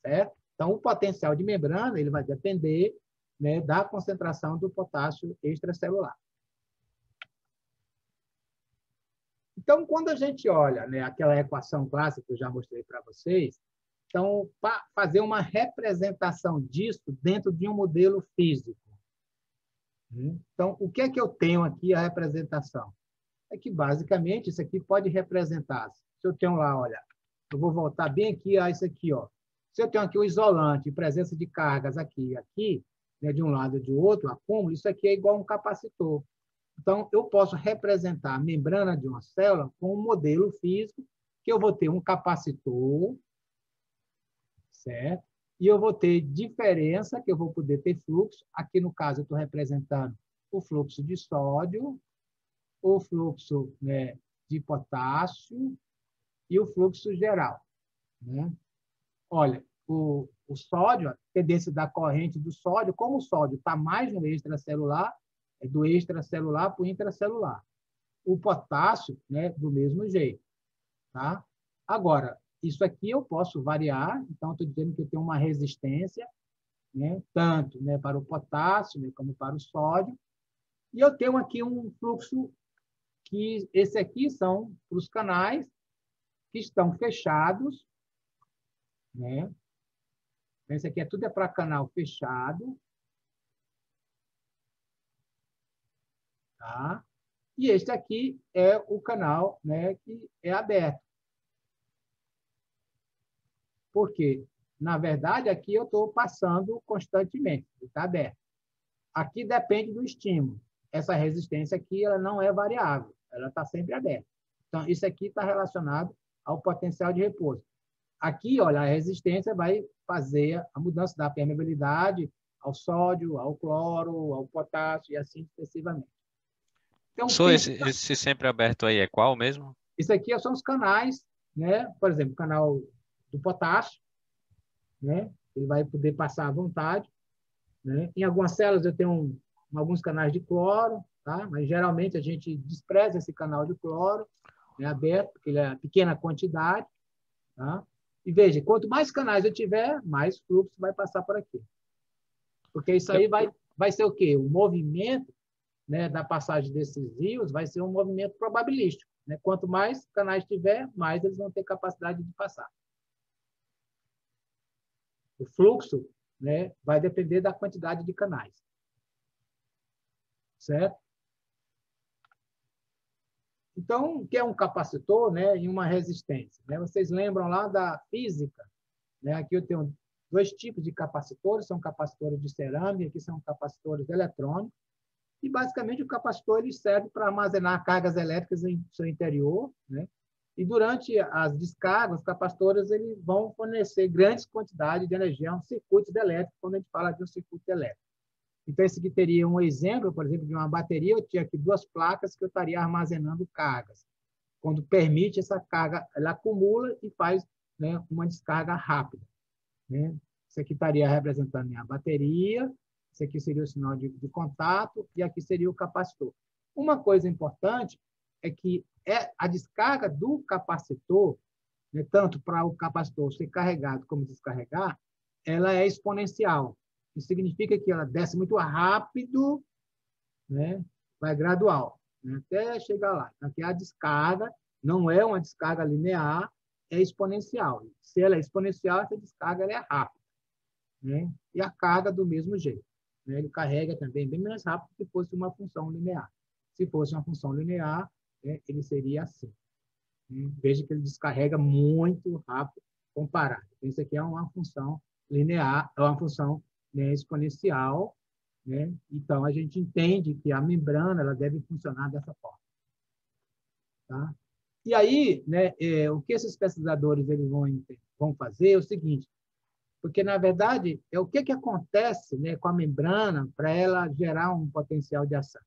Certo? Então, o potencial de membrana ele vai depender, né, da concentração do potássio extracelular. Então, quando a gente olha, né, aquela equação clássica que eu já mostrei para vocês, então, para fazer uma representação disso dentro de um modelo físico. Então, o que é que eu tenho aqui a representação? É que, basicamente, isso aqui pode representar. Se eu tenho lá, olha, eu vou voltar bem aqui a isso aqui, ó. Se eu tenho aqui o isolante, presença de cargas aqui e aqui, né, de um lado e de outro, acúmulo, isso aqui é igual a um capacitor. Então, eu posso representar a membrana de uma célula com um modelo físico, que eu vou ter um capacitor, certo? E eu vou ter diferença, que eu vou poder ter fluxo. Aqui, no caso, eu estou representando o fluxo de sódio, o fluxo, né, de potássio e o fluxo geral. Né? Olha, o sódio, a tendência da corrente do sódio, como o sódio está mais no extracelular, é do extracelular para o intracelular. O potássio, né, do mesmo jeito. Tá? Agora, isso aqui eu posso variar, então estou dizendo que eu tenho uma resistência, né, tanto, né, para o potássio, né, como para o sódio, e eu tenho aqui um fluxo que esse aqui são os canais que estão fechados, né? Esse aqui tudo é para canal fechado, tá? E este aqui é o canal, né, que é aberto. Por quê? Na verdade, aqui eu estou passando constantemente, está aberto. Aqui depende do estímulo. Essa resistência aqui ela não é variável, ela está sempre aberta. Então, isso aqui está relacionado ao potencial de repouso. Aqui, olha, a resistência vai fazer a mudança da permeabilidade ao sódio, ao cloro, ao potássio e assim sucessivamente. Então, Esse sempre aberto aí é qual mesmo? Isso aqui são os canais, né? Por exemplo, o canal do potássio, né? Ele vai poder passar à vontade. Né? Em algumas células eu tenho alguns canais de cloro, tá? Mas geralmente a gente despreza esse canal de cloro, né, aberto, porque ele é pequena quantidade. Tá? E veja, quanto mais canais eu tiver, mais fluxo vai passar por aqui. Porque isso aí vai ser o quê? O movimento, né, da passagem desses rios vai ser um movimento probabilístico. Né? Quanto mais canais tiver, mais eles vão ter capacidade de passar. O fluxo, né, vai depender da quantidade de canais. certo? Então, o que é um capacitor, né, e uma resistência? Né? Vocês lembram lá da física? Né? Aqui eu tenho dois tipos de capacitores, são capacitores de cerâmica, aqui são capacitores eletrônicos, e basicamente o capacitor ele serve para armazenar cargas elétricas em seu interior, né? E durante as descargas, os capacitores eles vão fornecer grandes quantidades de energia a um circuito elétrico, quando a gente fala de um circuito elétrico. Então, esse aqui teria um exemplo, por exemplo, de uma bateria, eu tinha aqui duas placas que eu estaria armazenando cargas. Quando permite, essa carga ela acumula e faz, né, uma descarga rápida. Né? Isso aqui estaria representando a bateria, esse aqui seria o sinal de contato, e aqui seria o capacitor. Uma coisa importante é que a descarga do capacitor, né, tanto para o capacitor ser carregado como descarregar, ela é exponencial. Isso significa que ela desce muito rápido, né, vai gradual, né, até chegar lá. Então, aqui a descarga não é uma descarga linear, é exponencial. Se ela é exponencial, essa descarga ela é rápida. Né? E a carga do mesmo jeito. Né? Ele carrega também bem mais rápido se fosse uma função linear. Se fosse uma função linear, né, ele seria assim. Veja que ele descarrega muito rápido comparado. Isso aqui é uma função linear, é uma função, né, exponencial. Né? Então, a gente entende que a membrana ela deve funcionar dessa forma. Tá? E aí, né, o que esses pesquisadores eles vão fazer é o seguinte, porque, na verdade, é o que acontece, né, com a membrana para ela gerar um potencial de ação.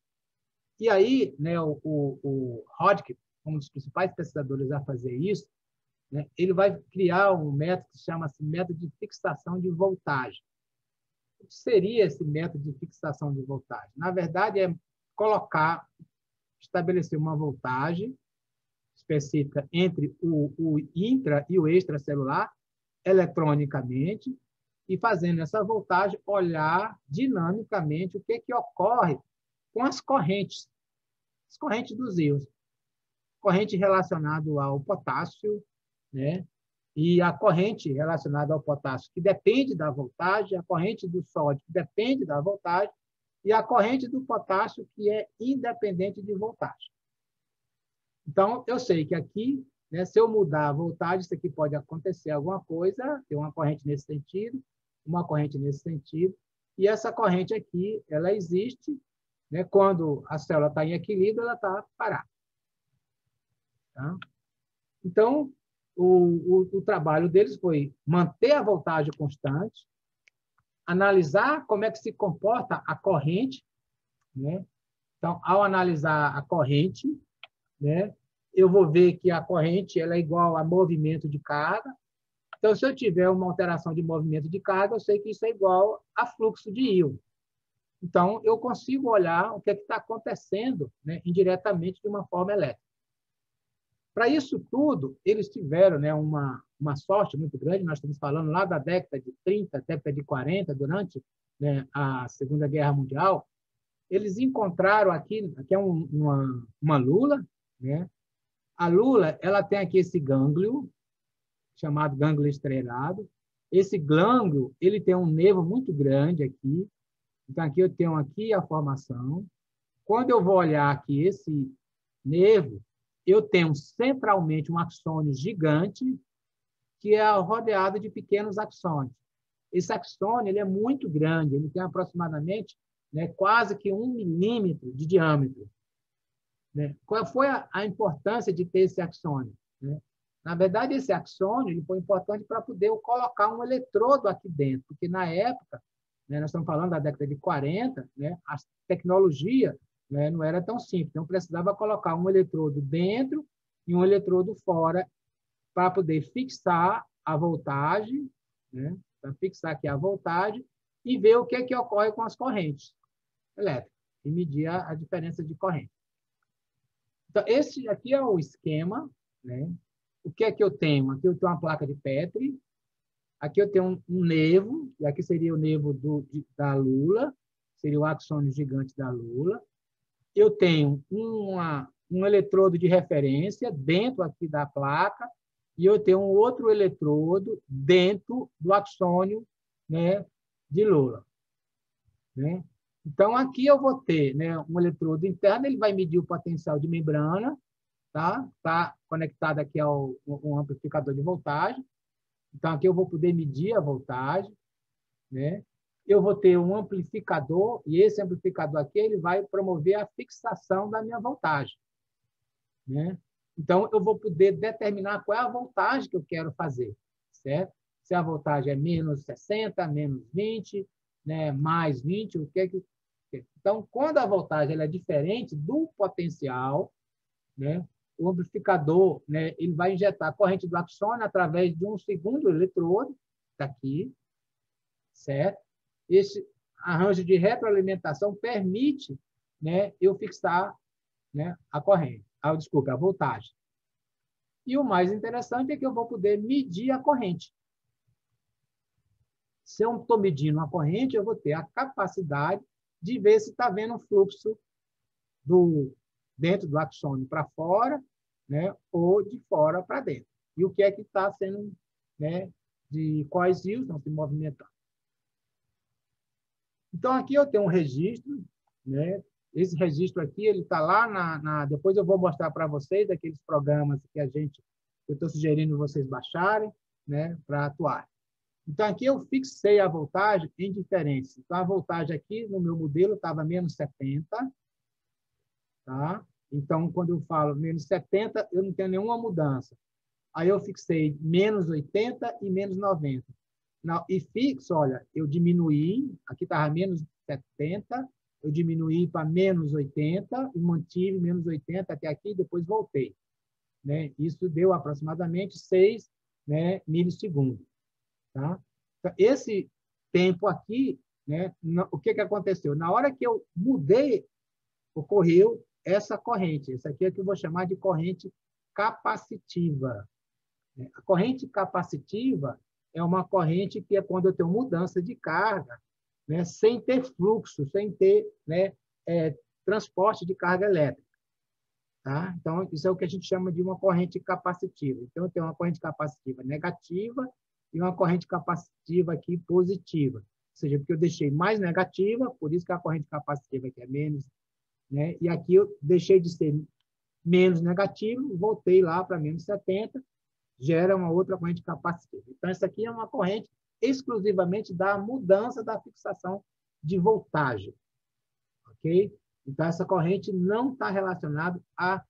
E aí, né, o Hodgkin, um dos principais pesquisadores a fazer isso, né, ele vai criar um método que chama-se método de fixação de voltagem. O que seria esse método de fixação de voltagem? Na verdade, é estabelecer uma voltagem específica entre o intra e o extracelular, eletronicamente, e fazendo essa voltagem, olhar dinamicamente o que ocorre com as correntes dos íons. Corrente relacionada ao potássio, né? E a corrente relacionada ao potássio, que depende da voltagem, a corrente do sódio, que depende da voltagem, e a corrente do potássio, que é independente de voltagem. Então, eu sei que aqui, né, se eu mudar a voltagem, isso aqui pode acontecer alguma coisa, ter uma corrente nesse sentido, uma corrente nesse sentido, e essa corrente aqui, ela existe, né, quando a célula está em equilíbrio, ela está parada. Tá? Então, o trabalho deles foi manter a voltagem constante, analisar como é que se comporta a corrente, né? Então, ao analisar a corrente, né, eu vou ver que a corrente ela é igual a movimento de carga. Então, se eu tiver uma alteração de movimento de carga, eu sei que isso é igual a fluxo de íon. Então, eu consigo olhar o que está acontecendo, né, indiretamente de uma forma elétrica. Para isso tudo, eles tiveram, né, uma sorte muito grande. Nós estamos falando lá da década de 30, década de 40, durante, né, a Segunda Guerra Mundial. Eles encontraram aqui é uma lula, né? A lula ela tem aqui esse gânglio, chamado gânglio estrelado. Esse gânglio ele tem um nervo muito grande aqui. Então, aqui eu tenho aqui a formação. Quando eu vou olhar aqui esse nervo, eu tenho centralmente um axônio gigante, que é rodeado de pequenos axônios. Esse axônio ele é muito grande, ele tem aproximadamente, né, quase que 1 milímetro de diâmetro. Né? Qual foi a importância de ter esse axônio? Né? Na verdade, esse axônio ele foi importante para poder colocar um eletrodo aqui dentro, porque na época, né, nós estamos falando da década de 40, né, a tecnologia, né, não era tão simples, então precisava colocar um eletrodo dentro e um eletrodo fora para poder fixar a voltagem, né, para fixar aqui a voltagem e ver o que ocorre com as correntes elétricas e medir a diferença de corrente. Então, esse aqui é o esquema, né? O que é que eu tenho? Aqui eu tenho uma placa de Petri, aqui eu tenho um nervo, e aqui seria o nervo da lula, seria o axônio gigante da lula. Eu tenho um eletrodo de referência dentro aqui da placa, e eu tenho um outro eletrodo dentro do axônio, né, de lula. Né? Então, aqui eu vou ter, né, um eletrodo interno, ele vai medir o potencial de membrana, tá? Está conectado aqui ao um amplificador de voltagem. Então, aqui eu vou poder medir a voltagem, né? Eu vou ter um amplificador, e esse amplificador aqui ele vai promover a fixação da minha voltagem, né? Então, eu vou poder determinar qual é a voltagem que eu quero fazer, certo? Se a voltagem é menos 60, menos 20, né, mais 20, o que é que... Então, quando a voltagem ela é diferente do potencial, né, o amplificador, né, ele vai injetar a corrente do axônio através de um segundo eletrodo, aqui, certo? Esse arranjo de retroalimentação permite, né, eu fixar, né, a corrente, desculpa, a voltagem. E o mais interessante é que eu vou poder medir a corrente. Se eu estou medindo a corrente, eu vou ter a capacidade de ver se está vendo o fluxo dentro do axônio para fora, né, ou de fora para dentro. E o que é que está sendo, né, de quais rios estão se movimentando. Então, aqui eu tenho um registro, né? Esse registro aqui, ele está lá depois eu vou mostrar para vocês aqueles programas que eu estou sugerindo vocês baixarem, né, para atuar. Então, aqui eu fixei a voltagem em diferença. Então, a voltagem aqui no meu modelo estava menos 70. Tá? Então, quando eu falo menos 70, eu não tenho nenhuma mudança. Aí eu fixei menos 80 e menos 90. E fixo, olha, eu diminuí, aqui estava menos 70, eu diminuí para menos 80 e mantive menos 80 até aqui, depois voltei. Né? Isso deu aproximadamente 6, né, milissegundos. Tá? Então, esse tempo aqui, né, o que aconteceu? Na hora que eu mudei, ocorreu essa corrente. Essa aqui é que eu vou chamar de corrente capacitiva. A corrente capacitiva é uma corrente que é quando eu tenho mudança de carga, né, sem ter fluxo, sem ter, né, transporte de carga elétrica. Tá? Então, isso é o que a gente chama de uma corrente capacitiva. Então, eu tenho uma corrente capacitiva negativa e uma corrente capacitiva aqui positiva. Ou seja, porque eu deixei mais negativa, por isso que a corrente capacitiva aqui é menos, né? E aqui eu deixei de ser menos negativo, voltei lá para menos 70, gera uma outra corrente capacitiva. Então, essa aqui é uma corrente exclusivamente da mudança da fixação de voltagem. Ok? Então, essa corrente não está relacionada à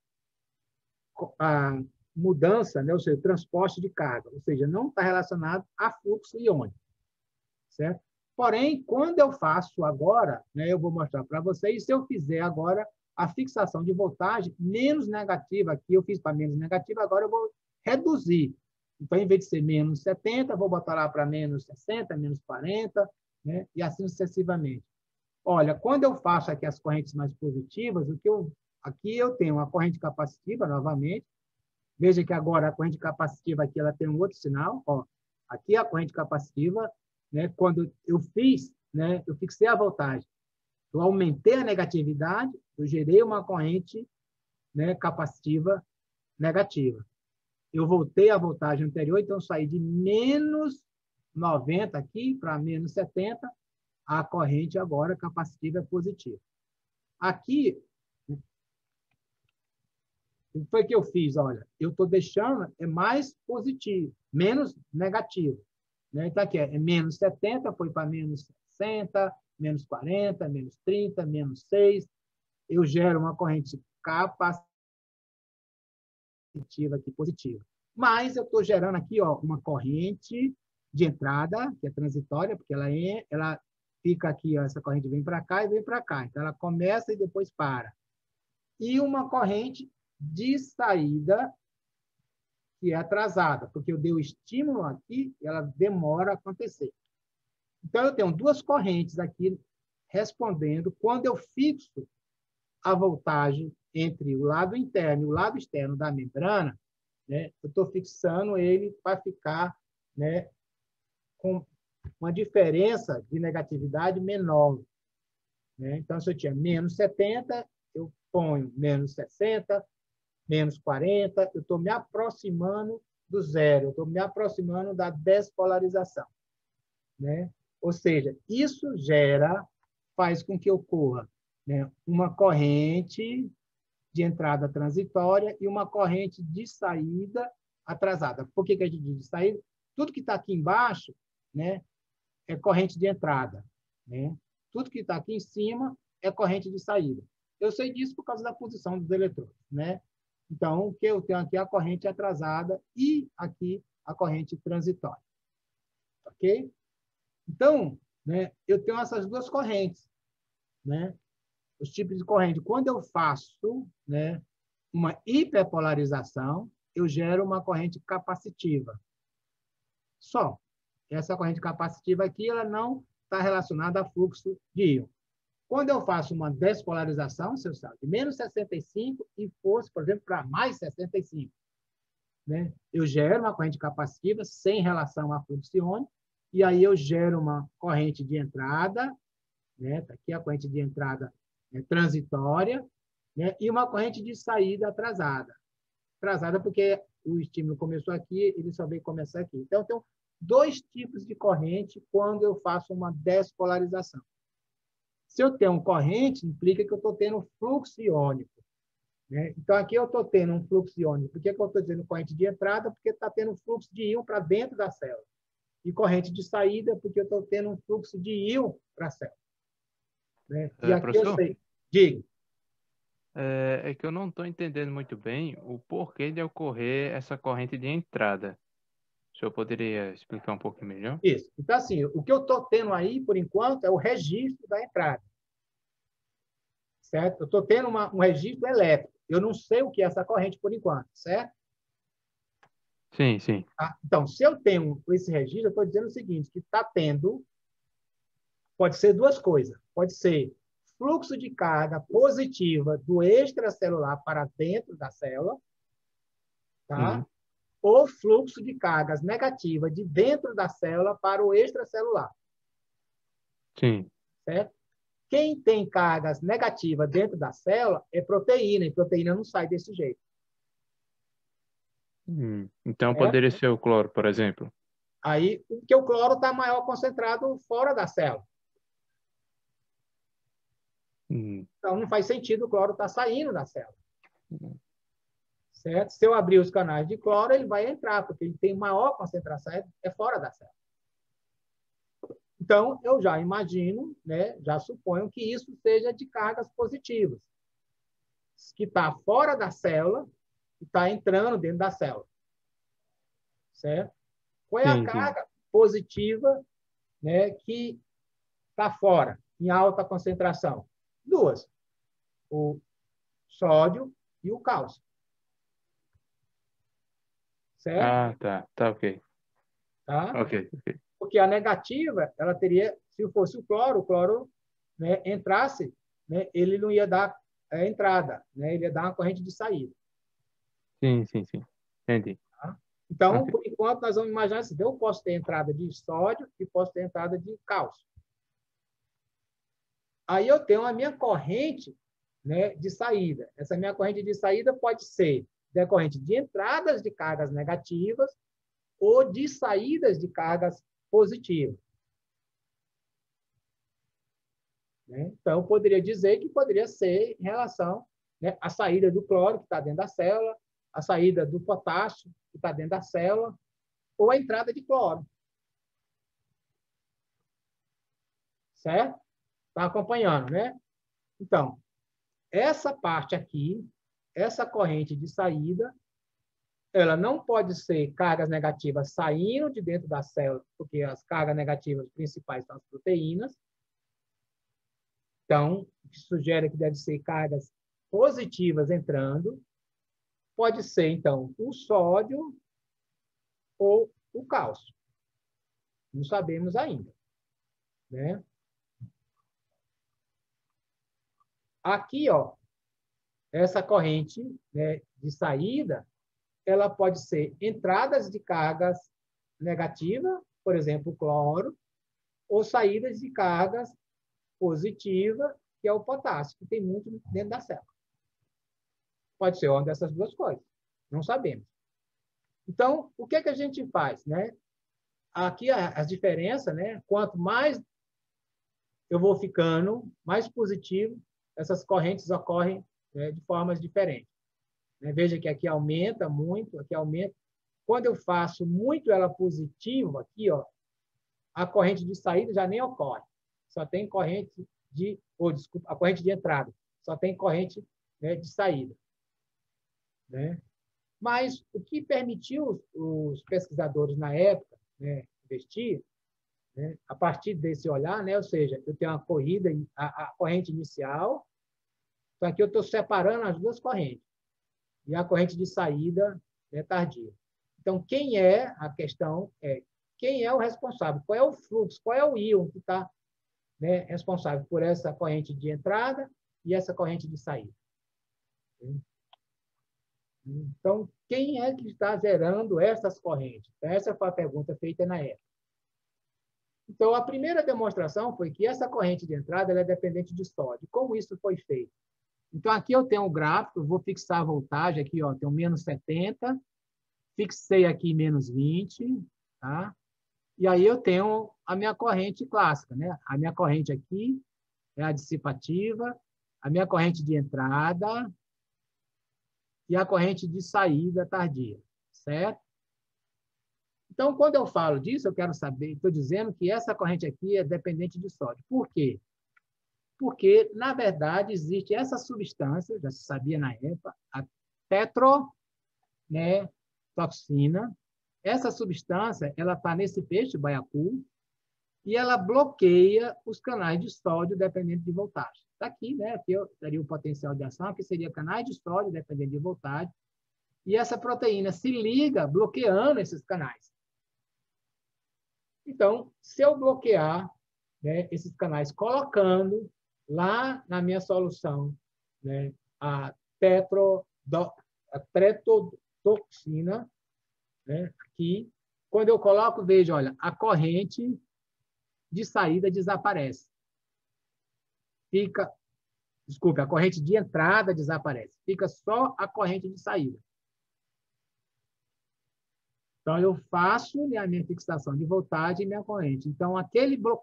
mudança, né? Ou seja, transporte de carga, ou seja, não está relacionado a fluxo iônico. Certo? Porém, quando eu faço agora, né, eu vou mostrar para vocês, se eu fizer agora a fixação de voltagem menos negativa, aqui eu fiz para menos negativa, agora eu vou reduzir. Então, em vez de ser menos 70, vou botar lá para menos 60, menos 40, né, e assim sucessivamente. Olha, quando eu faço aqui as correntes mais positivas, aqui eu tenho uma corrente capacitiva, novamente. Veja que agora a corrente capacitiva aqui ela tem um outro sinal. Ó, aqui a corrente capacitiva, né, quando eu fiz, né, eu fixei a voltagem, eu aumentei a negatividade, eu gerei uma corrente, né, capacitiva negativa. Eu voltei à voltagem anterior, então eu saí de menos 90 aqui para menos 70, a corrente agora capacitiva é positiva. Aqui, o que foi que eu fiz? Olha, eu estou deixando mais positivo, menos negativo. Né? Então, aqui é menos 70, foi para menos 60, menos 40, menos 30, menos 6. Eu gero uma corrente capacitiva aqui, positiva. Mas eu estou gerando aqui, ó, uma corrente de entrada, que é transitória, porque ela fica aqui, ó, essa corrente vem para cá e vem para cá. Então, ela começa e depois para. E uma corrente de saída que é atrasada, porque eu dei o estímulo aqui e ela demora a acontecer. Então, eu tenho duas correntes aqui respondendo quando eu fixo a voltagem entre o lado interno e o lado externo da membrana, né, eu estou fixando ele para ficar, né, com uma diferença de negatividade menor. Né? Então, se eu tinha menos 70, eu ponho menos 60, menos 40, eu estou me aproximando do zero, eu estou me aproximando da despolarização. Né? Ou seja, isso gera faz com que ocorra, né, uma corrente de entrada transitória e uma corrente de saída atrasada. Por que a gente diz de saída? Tudo que está aqui embaixo, né, é corrente de entrada, né? Tudo que está aqui em cima é corrente de saída. Eu sei disso por causa da posição dos eletrodos, né? Então, o que eu tenho aqui é a corrente atrasada e aqui a corrente transitória. Ok? Então, né, eu tenho essas duas correntes, né? Os tipos de corrente. Quando eu faço, né, uma hiperpolarização, eu gero uma corrente capacitiva. Só. Essa corrente capacitiva aqui, ela não está relacionada a fluxo de íon. Quando eu faço uma despolarização, se eu saio de menos 65 e fosse, por exemplo, para mais 65, né? Eu gero uma corrente capacitiva sem relação a fluxo iônico, e aí eu gero uma corrente de entrada, né? Tá aqui a corrente de entrada transitória, né? E uma corrente de saída atrasada. Atrasada porque o estímulo começou aqui, ele só veio começar aqui. Então, eu tenho dois tipos de corrente quando eu faço uma despolarização. Se eu tenho corrente, implica que eu estou tendo fluxo iônico, né? Então, aqui eu estou tendo um fluxo iônico. Por que eu estou dizendo corrente de entrada? Porque está tendo um fluxo de íon para dentro da célula. E corrente de saída, porque eu estou tendo um fluxo de íon para a célula, né? E aqui professor, eu sei. Diga. é que eu não estou entendendo muito bem o porquê de ocorrer essa corrente de entrada. O senhor poderia explicar um pouquinho melhor? Isso. Então, assim, o que eu estou tendo aí, por enquanto, é o registro da entrada. Certo? Eu estou tendo um registro elétrico. Eu não sei o que é essa corrente por enquanto, certo? Sim, sim. Então, se eu tenho esse registro, eu estou dizendo o seguinte, que está tendo, pode ser duas coisas. Pode ser fluxo de carga positiva do extracelular para dentro da célula, tá? Uhum. Ou fluxo de cargas negativas de dentro da célula para o extracelular. Sim. Certo? Quem tem cargas negativas dentro da célula é proteína, e proteína não sai desse jeito. Então, Certo? poderia ser o cloro, por exemplo. Aí, porque o cloro está maior concentrado fora da célula. Então, não faz sentido o cloro estar saindo da célula. Certo? Se eu abrir os canais de cloro, ele vai entrar, porque ele tem maior concentração, é fora da célula. Então, eu já imagino, né, já suponho que isso seja de cargas positivas, que está fora da célula e está entrando dentro da célula. Certo? Qual é a carga positiva, né, que está fora, em alta concentração? Duas. O sódio e o cálcio. Certo? Tá, ok. Tá? Ok. Porque a negativa, ela teria, se fosse o cloro, né, entrasse, né, ele não ia dar a entrada, né, ele ia dar uma corrente de saída. Sim. Entendi. Tá? Então, Ok. por enquanto, nós vamos imaginar assim, eu posso ter entrada de sódio e posso ter entrada de cálcio. Aí eu tenho a minha corrente, né, de saída. Essa minha corrente de saída pode ser decorrente de entradas de cargas negativas ou de saídas de cargas positivas. Né? Então, eu poderia dizer que poderia ser em relação, né, à saída do cloro, que está dentro da célula, a saída do potássio, que está dentro da célula, ou a entrada de cloro. Certo? Está acompanhando, né? Então, essa parte aqui, essa corrente de saída, ela não pode ser cargas negativas saindo de dentro da célula, porque as cargas negativas principais são as proteínas. Então, isso sugere que deve ser cargas positivas entrando. Pode ser, então, o sódio ou o cálcio. Não sabemos ainda. Né? Aqui, ó, essa corrente, né, de saída, ela pode ser entradas de cargas negativas, por exemplo, o cloro, ou saídas de cargas positivas, que é o potássio, que tem muito dentro da célula. Pode ser uma dessas duas coisas. Não sabemos. Então, o que é que a gente faz, né? Aqui as diferenças, né? Quanto mais eu vou ficando mais positivo, essas correntes ocorrem, né, de formas diferentes. Né? Veja que aqui aumenta muito, aqui aumenta. Quando eu faço muito ela positiva, aqui, ó, a corrente de saída já nem ocorre. Só tem corrente de... desculpa, a corrente de entrada. Só tem corrente, né, de saída. Né? Mas o que permitiu os pesquisadores, na época, né, investir, né, a partir desse olhar, né, ou seja, eu tenho uma corrida, a corrente inicial, então aqui eu estou separando as duas correntes, e a corrente de saída é tardia. Então, a questão é, quem é o responsável? Qual é o fluxo? Qual é o íon que está, né, responsável por essa corrente de entrada e essa corrente de saída? Então, quem é que está gerando essas correntes? Essa foi a pergunta feita na época. Então, a primeira demonstração foi que essa corrente de entrada ela é dependente de sódio. Como isso foi feito? Então, aqui eu tenho um gráfico, eu vou fixar a voltagem, aqui ó, tem um menos 70, fixei aqui menos 20, tá? E aí eu tenho a minha corrente clássica, né? A minha corrente aqui é a dissipativa, a minha corrente de entrada e a corrente de saída tardia, certo? Então, quando eu falo disso, eu quero saber, estou dizendo que essa corrente aqui é dependente de sódio. Por quê? Porque, na verdade, existe essa substância, já se sabia na época, a tetrotoxina. Essa substância ela está nesse peixe, baiacu, e ela bloqueia os canais de sódio dependendo de voltagem. Está aqui, né? Aqui eu teria o potencial de ação, que seria canais de sódio dependendo de voltagem, e essa proteína se liga bloqueando esses canais. Então, se eu bloquear, né, esses canais, colocando lá na minha solução, né, a tetrotoxina, né, aqui, quando eu coloco, veja, olha, a corrente de saída desaparece. Desculpe, a corrente de entrada desaparece. Fica só a corrente de saída. Então, eu faço a minha fixação de voltagem e minha corrente. Então,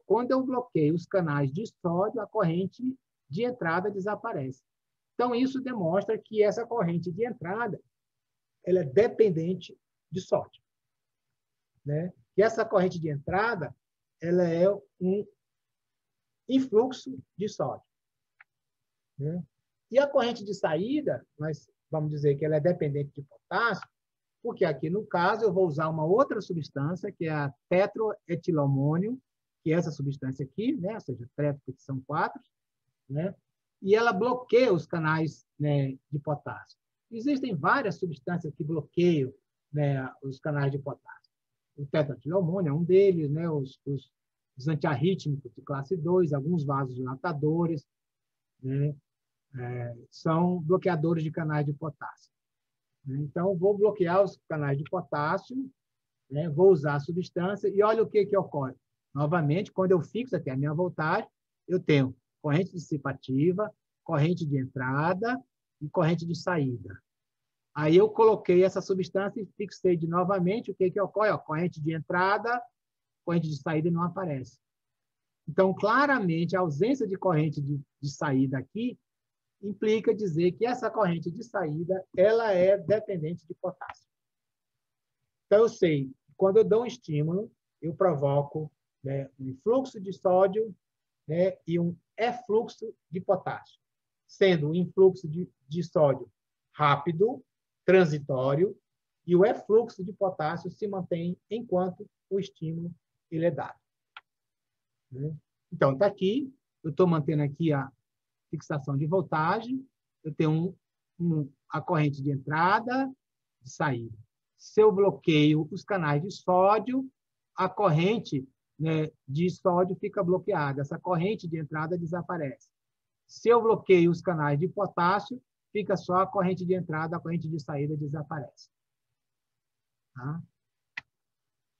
quando eu bloqueio os canais de sódio, a corrente de entrada desaparece. Então, isso demonstra que essa corrente de entrada ela é dependente de sódio. Né? E essa corrente de entrada ela é um influxo de sódio. Né? E a corrente de saída, nós vamos dizer que ela é dependente de potássio, porque aqui, no caso, eu vou usar uma outra substância, que é a tetroetilomônio, que é essa substância aqui, né? Ou seja, tetra, que são 4, né? E ela bloqueia os canais, né, de potássio. Existem várias substâncias que bloqueiam, né, os canais de potássio. O tetroetilomônio é um deles, né? Os antiarrítmicos de classe 2, alguns vasodilatadores, né? São bloqueadores de canais de potássio. Então, vou bloquear os canais de potássio, né? Vou usar a substância e olha o que ocorre. Novamente, quando eu fixo aqui a minha voltagem, eu tenho corrente dissipativa, corrente de entrada e corrente de saída. Aí eu coloquei essa substância e fixei novamente o que ocorre. Ó, corrente de entrada, corrente de saída não aparece. Então, claramente, a ausência de corrente de saída aqui implica dizer que essa corrente de saída ela é dependente de potássio. Então, eu sei que quando eu dou um estímulo, eu provoco, né, um influxo de sódio, né, e um effluxo de potássio, sendo o influxo de sódio rápido, transitório, e o effluxo de potássio se mantém enquanto o estímulo ele é dado. Né? Então, está aqui, eu estou mantendo aqui a fixação de voltagem, eu tenho a corrente de entrada e saída. Se eu bloqueio os canais de sódio, a corrente, né, de sódio fica bloqueada, essa corrente de entrada desaparece. Se eu bloqueio os canais de potássio, fica só a corrente de entrada, a corrente de saída desaparece. Tá?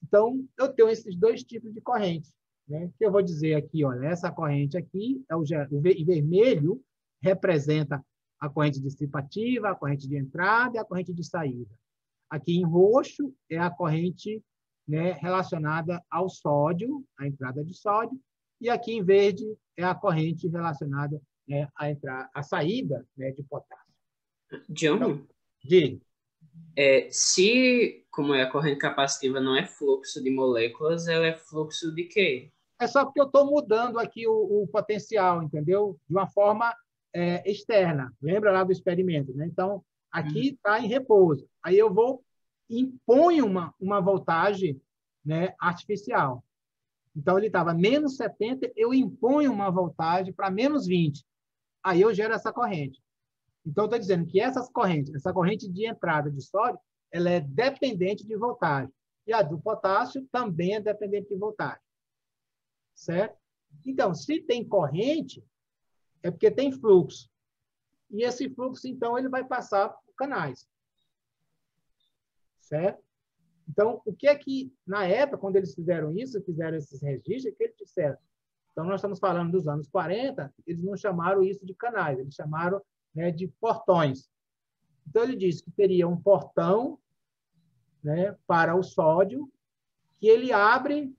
Então, eu tenho esses dois tipos de correntes. Né? Que eu vou dizer aqui, olha, essa corrente aqui, em vermelho, representa a corrente dissipativa, a corrente de entrada e a corrente de saída. Aqui em roxo é a corrente, né, relacionada ao sódio, a entrada de sódio, E aqui em verde é a corrente relacionada, né, à saída, né, de potássio. Diogo, De se, como é a corrente capacitiva, não é fluxo de moléculas, ela é fluxo de quê? É só porque eu estou mudando aqui o potencial, entendeu? De uma forma externa. Lembra lá do experimento, né? Então, aqui está em repouso. Aí eu imponho uma voltagem, né, artificial. Então, ele estava menos 70, eu imponho uma voltagem para menos 20. Aí eu gero essa corrente. Então, estou dizendo que essa corrente de entrada de sódio, ela é dependente de voltagem. E a do potássio também é dependente de voltagem. Certo? Então, se tem corrente, é porque tem fluxo. E esse fluxo, então, ele vai passar por canais. Certo? Então, o que é que, na época, quando eles fizeram isso, fizeram esses registros, que eles disseram? Então, nós estamos falando dos anos 40, eles não chamaram isso de canais, eles chamaram, né, de portões. Então, ele disse que teria um portão, né, para o sódio, que ele abre,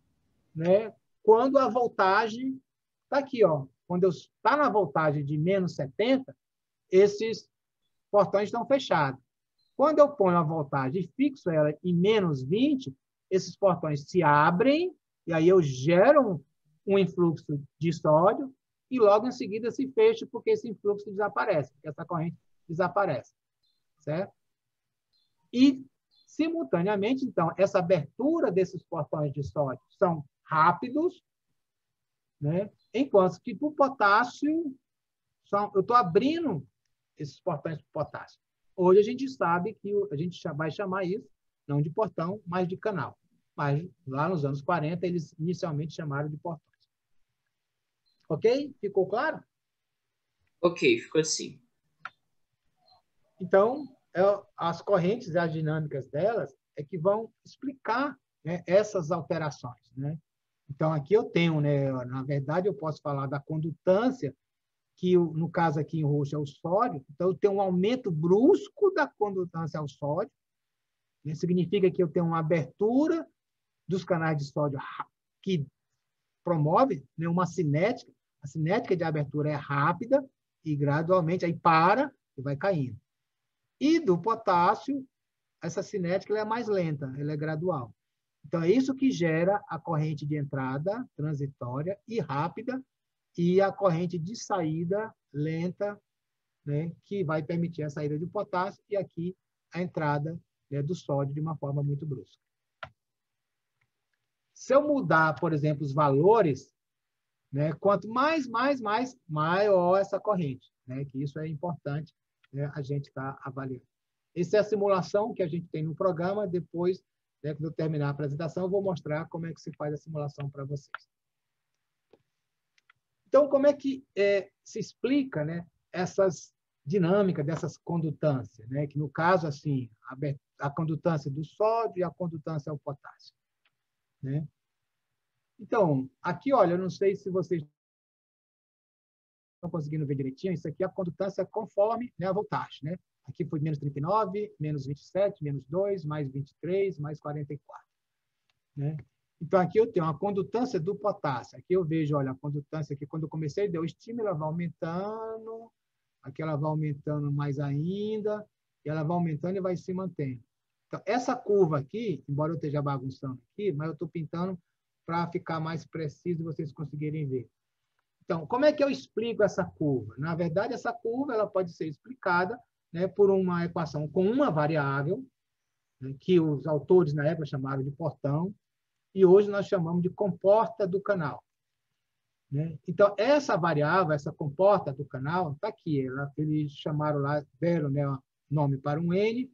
né, quando a voltagem está aqui, ó. Quando está na voltagem de menos 70, esses portões estão fechados. Quando eu ponho a voltagem e fixo ela em menos 20, esses portões se abrem, e aí eu gero um influxo de sódio, e logo em seguida se fecha, porque esse influxo desaparece, porque essa corrente desaparece. Certo? E, simultaneamente, então, essa abertura desses portões de sódio são rápidos, né? Enquanto que para o potássio, eu estou abrindo esses portões para o potássio. Hoje a gente sabe que a gente vai chamar isso, não de portão, mas de canal. Mas lá nos anos 40, eles inicialmente chamaram de portões. Ok? Ficou claro? Ok, ficou assim. Então, as correntes e as dinâmicas delas é que vão explicar, né, essas alterações. Né? Então, aqui eu tenho, né, na verdade, eu posso falar da condutância, que no caso aqui em roxo é o sódio. Então, eu tenho um aumento brusco da condutância ao sódio. Isso significa que eu tenho uma abertura dos canais de sódio que promove, né, uma cinética. A cinética de abertura é rápida e gradualmente aí para e vai caindo. E do potássio, essa cinética ela é mais lenta, ela é gradual. Então, é isso que gera a corrente de entrada transitória e rápida e a corrente de saída lenta, né, que vai permitir a saída de potássio e aqui a entrada, né, do sódio de uma forma muito brusca. Se eu mudar, por exemplo, os valores, né, quanto maior essa corrente, né, que isso é importante, né, a gente está avaliando. Essa é a simulação que a gente tem no programa. Depois, né, quando eu terminar a apresentação, eu vou mostrar como é que se faz a simulação para vocês. Então, como é que se explica, né, essas dinâmicas dessas condutâncias, né, que no caso, assim, a condutância do sódio e a condutância ao potássio, né? Então, aqui, olha, eu não sei se vocês estão conseguindo ver direitinho, isso aqui é a condutância conforme, né, a voltagem, né? Aqui foi menos 39, menos 27, menos 2, mais 23, mais 44, né? Então, aqui eu tenho a condutância do potássio. Aqui eu vejo, olha, a condutância aqui, quando eu comecei, deu estímulo, ela vai aumentando, aqui ela vai aumentando mais ainda, e ela vai aumentando e vai se mantendo. Então, essa curva aqui, embora eu esteja bagunçando aqui, mas eu estou pintando para ficar mais preciso e vocês conseguirem ver. Então, como é que eu explico essa curva? Na verdade, essa curva ela pode ser explicada, né, por uma equação com uma variável, né, que os autores na época chamaram de portão, e hoje nós chamamos de comporta do canal. Né? Então, essa variável, essa comporta do canal, está aqui. Eles chamaram lá, deram, né, nome para um N.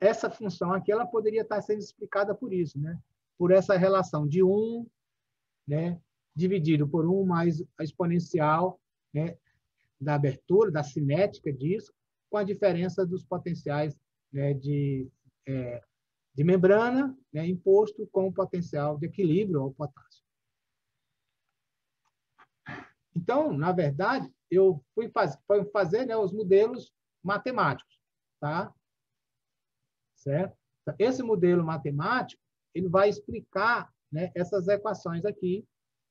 Essa função aqui ela poderia estar sendo explicada por isso, né? Por essa relação de 1, né, dividido por 1 mais a exponencial, né, da abertura, da cinética disso, com a diferença dos potenciais, né, de membrana, né, imposto com o potencial de equilíbrio ao potássio. Então, na verdade, eu fui fazer, né, os modelos matemáticos, tá? Certo? Esse modelo matemático ele vai explicar, né, essas equações aqui,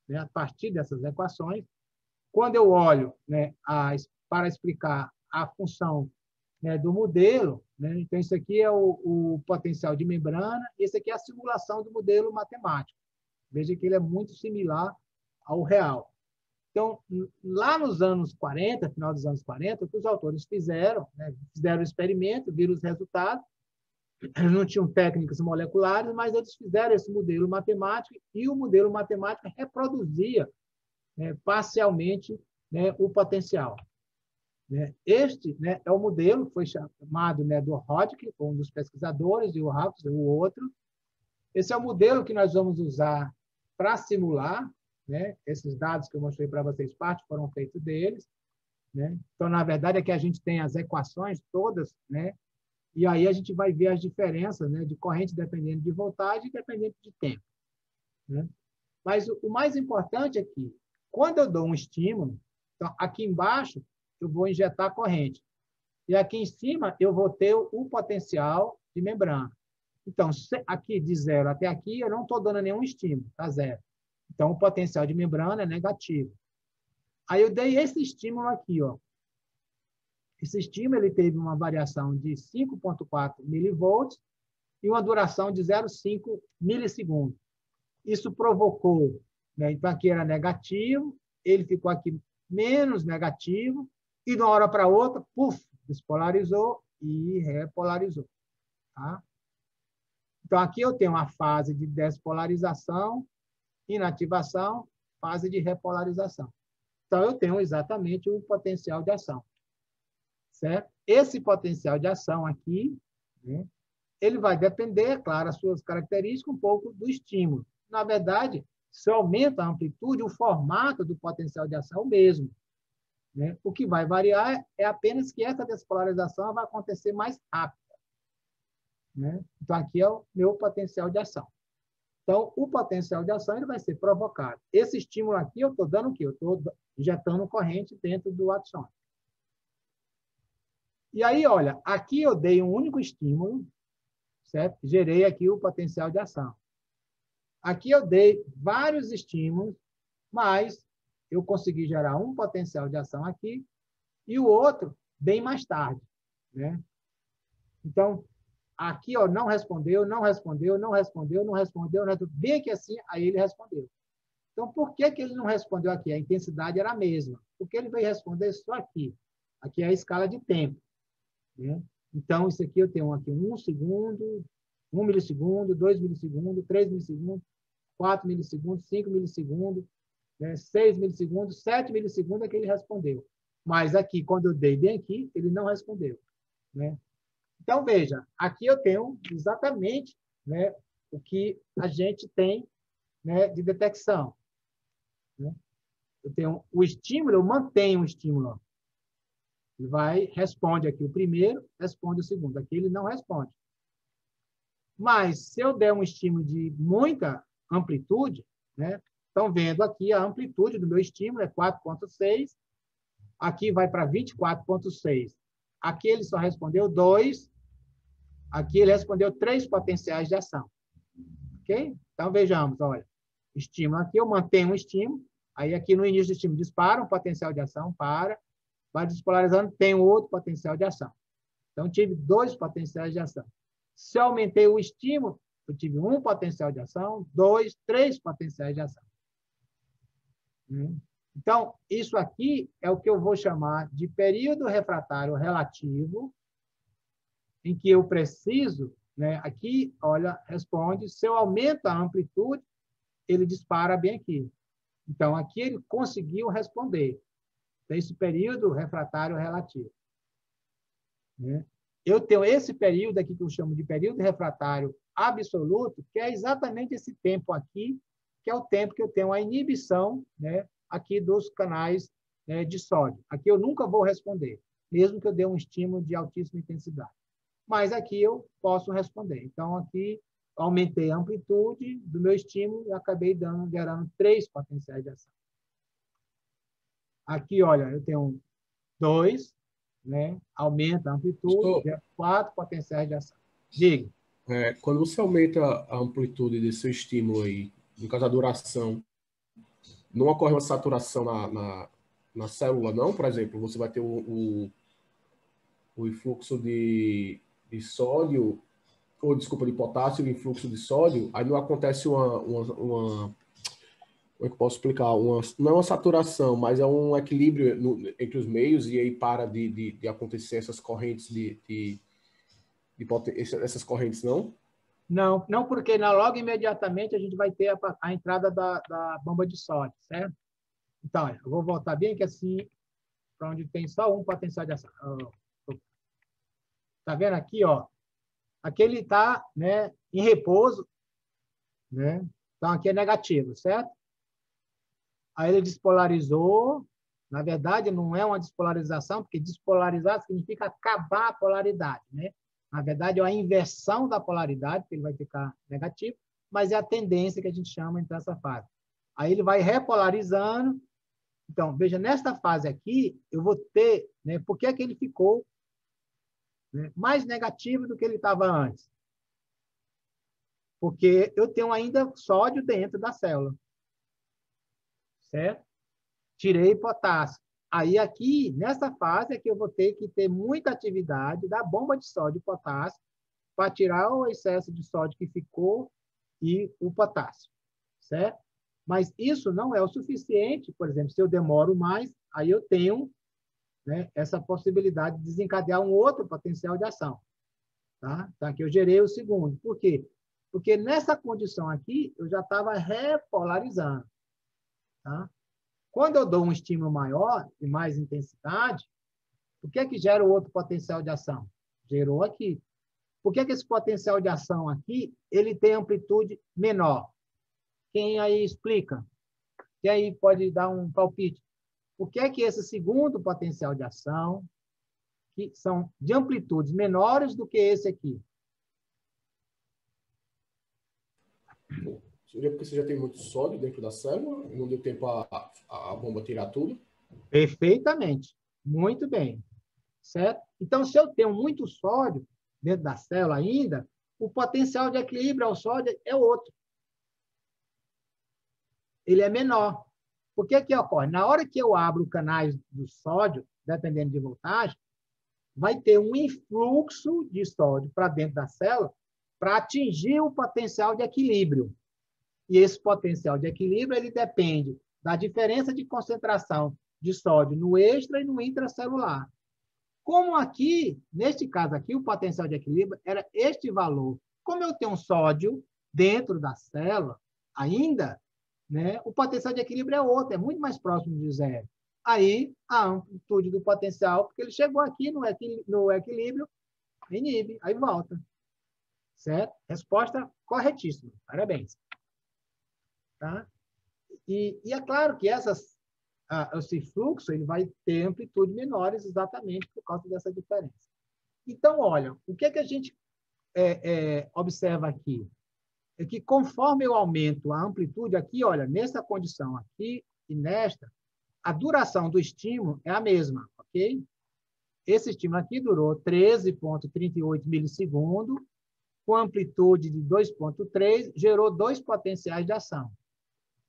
né, a partir dessas equações. Quando eu olho, né, para explicar a função, né, do modelo, né, então isso aqui é o potencial de membrana, esse aqui é a simulação do modelo matemático. Veja que ele é muito similar ao real. Então, lá nos anos 40, final dos anos 40, o que os autores fizeram, né, fizeram o experimento, viram os resultados, eles não tinham técnicas moleculares, mas eles fizeram esse modelo matemático e o modelo matemático reproduzia, né, parcialmente, né, o potencial. Né? Este, né, é o modelo que foi chamado, né, do Hodgkin, um dos pesquisadores, e o Hawkes, o outro. Esse é o modelo que nós vamos usar para simular, né, esses dados que eu mostrei para vocês, parte foram feitos deles. Né? Então, na verdade, aqui a gente tem as equações todas, né? E aí a gente vai ver as diferenças, né, de corrente dependendo de voltagem e dependendo de tempo. Né? Mas o mais importante é que, quando eu dou um estímulo, então, aqui embaixo eu vou injetar corrente. E aqui em cima eu vou ter o potencial de membrana. Então, aqui de 0 até aqui, eu não estou dando nenhum estímulo, está zero. Então, o potencial de membrana é negativo. Aí eu dei esse estímulo aqui, ó. Esse estímulo ele teve uma variação de 5,4 milivolts e uma duração de 0,5 milissegundos. Isso provocou, né, então aqui era negativo, ele ficou aqui menos negativo, e de uma hora para outra, puf, despolarizou e repolarizou. Tá? Então, aqui eu tenho uma fase de despolarização, inativação, fase de repolarização. Então, eu tenho exatamente o potencial de ação. Certo? Esse potencial de ação aqui, né, ele vai depender, claro, as suas características, um pouco do estímulo. Na verdade, se aumenta a amplitude, o formato do potencial de ação é o mesmo. Né? O que vai variar é apenas que essa despolarização vai acontecer mais rápido. Né? Então, aqui é o meu potencial de ação. Então, o potencial de ação ele vai ser provocado. Esse estímulo aqui, eu estou dando o quê? Eu estou injetando corrente dentro do axônio. E aí, olha, aqui eu dei um único estímulo, certo? Gerei aqui o potencial de ação. Aqui eu dei vários estímulos, mas eu consegui gerar um potencial de ação aqui e o outro bem mais tarde. Né? Então, aqui ó, não respondeu, não respondeu, não respondeu, não respondeu, não respondeu. Bem que assim, aí ele respondeu. Então, por que ele não respondeu aqui? A intensidade era a mesma. Porque ele veio responder só aqui. Aqui é a escala de tempo. Né? Então, isso aqui eu tenho aqui 1 segundo, 1 milissegundo, 2 milissegundos, 3 milissegundos, 4 milissegundos, 5 milissegundos, né? 6 milissegundos, 7 milissegundos é que ele respondeu. Mas aqui, quando eu dei bem aqui, ele não respondeu. Né? Então, veja, aqui eu tenho exatamente, né, o que a gente tem, né, de detecção. Né? Eu tenho o estímulo, eu mantenho o estímulo. Ele responde aqui o primeiro, responde o segundo. Aqui ele não responde. Mas, se eu der um estímulo de muita amplitude, né? Estão vendo aqui a amplitude do meu estímulo, é 4,6. Aqui vai para 24,6. Aqui ele só respondeu 2. Aqui ele respondeu 3 potenciais de ação. Ok? Então, vejamos, olha. Estímulo aqui, eu mantenho um estímulo. Aí, aqui no início do estímulo, dispara um potencial de ação, para. Vai despolarizando, tem outro potencial de ação. Então, tive 2 potenciais de ação. Se eu aumentei o estímulo, eu tive 1 potencial de ação, 2, 3 potenciais de ação. Então, isso aqui é o que eu vou chamar de período refratário relativo, em que eu preciso, né, aqui, olha, responde, se eu aumento a amplitude, ele dispara bem aqui. Então, aqui ele conseguiu responder. Esse período refratário relativo. Né? Eu tenho esse período aqui que eu chamo de período refratário absoluto, que é exatamente esse tempo aqui, que é o tempo que eu tenho a inibição, né, aqui dos canais, né, de sódio. Aqui eu nunca vou responder, mesmo que eu dê um estímulo de altíssima intensidade. Mas aqui eu posso responder. Então, aqui aumentei a amplitude do meu estímulo e acabei gerando 3 potenciais de ação. Aqui, olha, eu tenho 2, né? Aumenta a amplitude, 4 potenciais de ação. Diga. Quando você aumenta a amplitude desse seu estímulo aí, no caso a duração, não ocorre uma saturação na célula, não? Por exemplo, você vai ter o influxo de sódio, ou desculpa, de potássio e o influxo de sódio, aí não acontece como é que eu posso explicar? Não é uma saturação, mas é um equilíbrio entre os meios, e aí para de acontecer essas correntes essas correntes, não? Não, não, porque logo imediatamente a gente vai ter a entrada da bomba de sódio, certo? Então, eu vou voltar bem que assim, para onde tem só um potencial de ação. Está vendo aqui, ó? Aqui ele está, né, em repouso, né? Então, aqui é negativo, certo? Aí ele despolarizou. Na verdade, não é uma despolarização, porque despolarizar significa acabar a polaridade, né? Na verdade, é a inversão da polaridade, que ele vai ficar negativo, mas é a tendência que a gente chama então essa fase. Aí ele vai repolarizando. Então, veja, nesta fase aqui, eu vou ter, né, por que ele ficou, né, mais negativo do que ele estava antes? Porque eu tenho ainda sódio dentro da célula, certo? Tirei potássio. Aí aqui, nessa fase, é que eu vou ter que ter muita atividade da bomba de sódio e potássio para tirar o excesso de sódio que ficou e o potássio, certo? Mas isso não é o suficiente. Por exemplo, se eu demoro mais, aí eu tenho, né, essa possibilidade de desencadear um outro potencial de ação. Tá? Então, aqui eu gerei o segundo. Por quê? Porque nessa condição aqui, eu já estava repolarizando. Tá? Quando eu dou um estímulo maior e mais intensidade, o que é que gera o outro potencial de ação? Gerou aqui. Por que esse potencial de ação aqui ele tem amplitude menor? Quem aí explica? Quem aí pode dar um palpite? Por que esse segundo potencial de ação, que são de amplitudes menores do que esse aqui? Seria porque você já tem muito sódio dentro da célula, não deu tempo a bomba tirar tudo? Perfeitamente. Muito bem. Certo? Então, se eu tenho muito sódio dentro da célula ainda, o potencial de equilíbrio ao sódio é outro. Ele é menor. Por que ocorre? Na hora que eu abro canais do sódio, dependendo de voltagem, vai ter um influxo de sódio para dentro da célula para atingir o potencial de equilíbrio. E esse potencial de equilíbrio ele depende da diferença de concentração de sódio no extra e no intracelular. Como aqui, neste caso aqui, o potencial de equilíbrio era este valor. Como eu tenho sódio dentro da célula ainda, né, o potencial de equilíbrio é outro, é muito mais próximo de zero. Aí, a amplitude do potencial, porque ele chegou aqui no equilíbrio, inibe, aí volta. Certo? Resposta corretíssima. Parabéns. Tá? E é claro que esse fluxo ele vai ter amplitudes menores exatamente por causa dessa diferença. Então, olha, o que a gente observa aqui? É que conforme eu aumento a amplitude aqui, olha, nessa condição aqui e nesta, a duração do estímulo é a mesma, ok? Esse estímulo aqui durou 13,38 milissegundos, com amplitude de 2,3, gerou 2 potenciais de ação.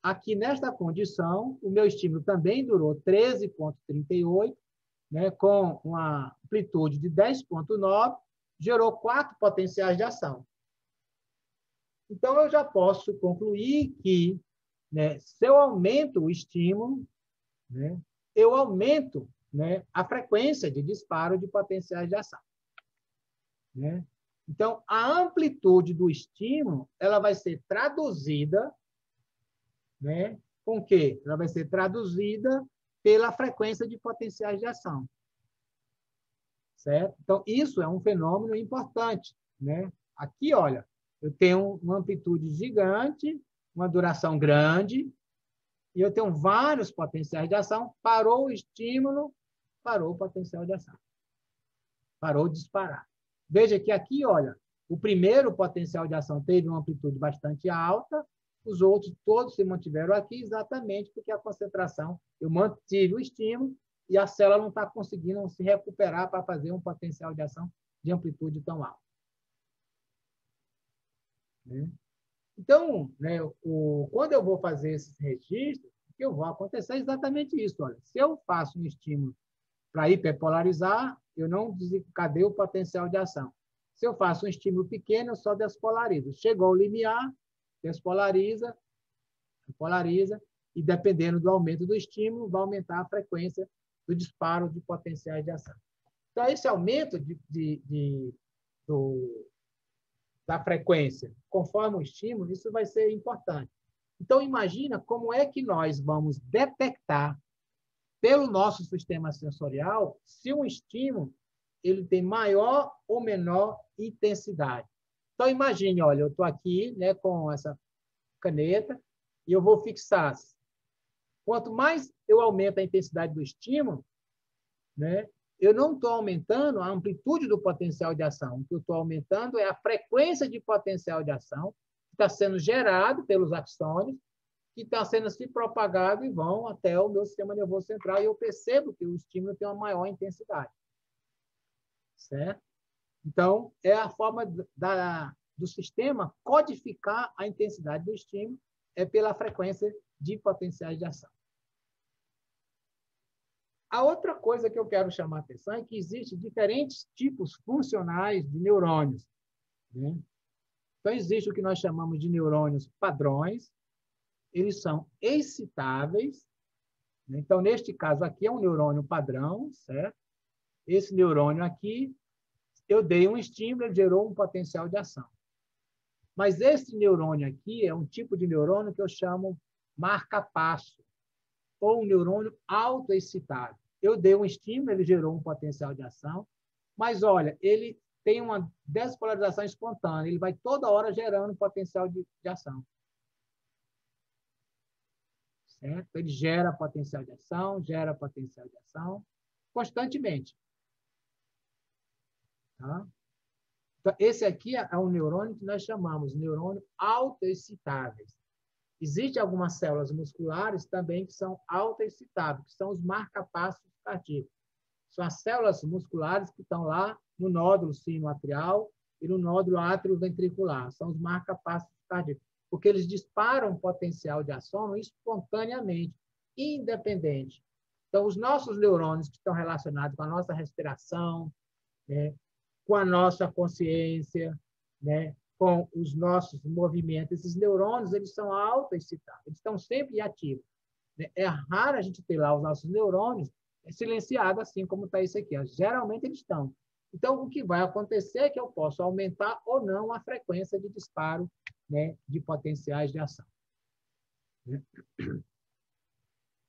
Aqui, nesta condição, o meu estímulo também durou 13,38, né, com uma amplitude de 10,9, gerou 4 potenciais de ação. Então, eu já posso concluir que, né, se eu aumento o estímulo, né, eu aumento, né, a frequência de disparo de potenciais de ação. Né? Então, a amplitude do estímulo ela vai ser traduzida, né, com o quê? Ela vai ser traduzida pela frequência de potenciais de ação. Certo? Então, isso é um fenômeno importante. Né? Aqui, olha, eu tenho uma amplitude gigante, uma duração grande, e eu tenho vários potenciais de ação. Parou o estímulo, parou o potencial de ação. Parou de disparar. Veja que aqui, olha, o primeiro potencial de ação teve uma amplitude bastante alta, os outros todos se mantiveram aqui exatamente porque a concentração, eu mantive o estímulo e a célula não está conseguindo se recuperar para fazer um potencial de ação de amplitude tão alta. Né? Então, né, quando eu vou fazer esses registros, O que vai acontecer é exatamente isso. Olha, se eu faço um estímulo para hiperpolarizar, eu não desencadeio o potencial de ação. Se eu faço um estímulo pequeno, eu só despolarizo. Chegou ao limiar, despolariza, polariza, e dependendo do aumento do estímulo, vai aumentar a frequência do disparo de potenciais de ação. Então, esse aumento da frequência, conforme o estímulo, isso vai ser importante. Então, imagina como é que nós vamos detectar, pelo nosso sistema sensorial, se um estímulo ele tem maior ou menor intensidade. Então, imagine, olha, eu estou aqui, né, com essa caneta e eu vou fixar. Quanto mais eu aumento a intensidade do estímulo, né, eu não estou aumentando a amplitude do potencial de ação. O que eu estou aumentando é a frequência de potencial de ação que está sendo gerado pelos axônios, que está sendo se propagado e vão até o meu sistema nervoso central, e eu percebo que o estímulo tem uma maior intensidade. Certo? Então, é a forma do sistema codificar a intensidade do estímulo é pela frequência de potenciais de ação. A outra coisa que eu quero chamar a atenção é que existem diferentes tipos funcionais de neurônios. Né? Então, existe o que nós chamamos de neurônios padrões. Eles são excitáveis. Né? Então, neste caso aqui, é um neurônio padrão, certo? Esse neurônio aqui, eu dei um estímulo, ele gerou um potencial de ação. Mas esse neurônio aqui é um tipo de neurônio que eu chamo marca-passo, ou um neurônio autoexcitável. Eu dei um estímulo, ele gerou um potencial de ação, mas, olha, ele tem uma despolarização espontânea, ele vai toda hora gerando potencial de ação. Certo? Ele gera potencial de ação, constantemente. Tá? Então, esse aqui é um neurônio que nós chamamos de neurônio autoexcitáveis. Existem algumas células musculares também que são autoexcitáveis, que são os marcapassos cardíacos. São as células musculares que estão lá no nódulo sinoatrial e no nódulo atrioventricular. São os marcapassos cardíacos, porque eles disparam potencial de ação espontaneamente, independente. Então, os nossos neurônios que estão relacionados com a nossa respiração, né, com a nossa consciência, né, com os nossos movimentos, esses neurônios, eles são autoexcitados, eles estão sempre ativos. Né? É raro a gente ter lá os nossos neurônios silenciados, assim como está isso aqui. Geralmente eles estão. Então, o que vai acontecer é que eu posso aumentar ou não a frequência de disparo, né, de potenciais de ação.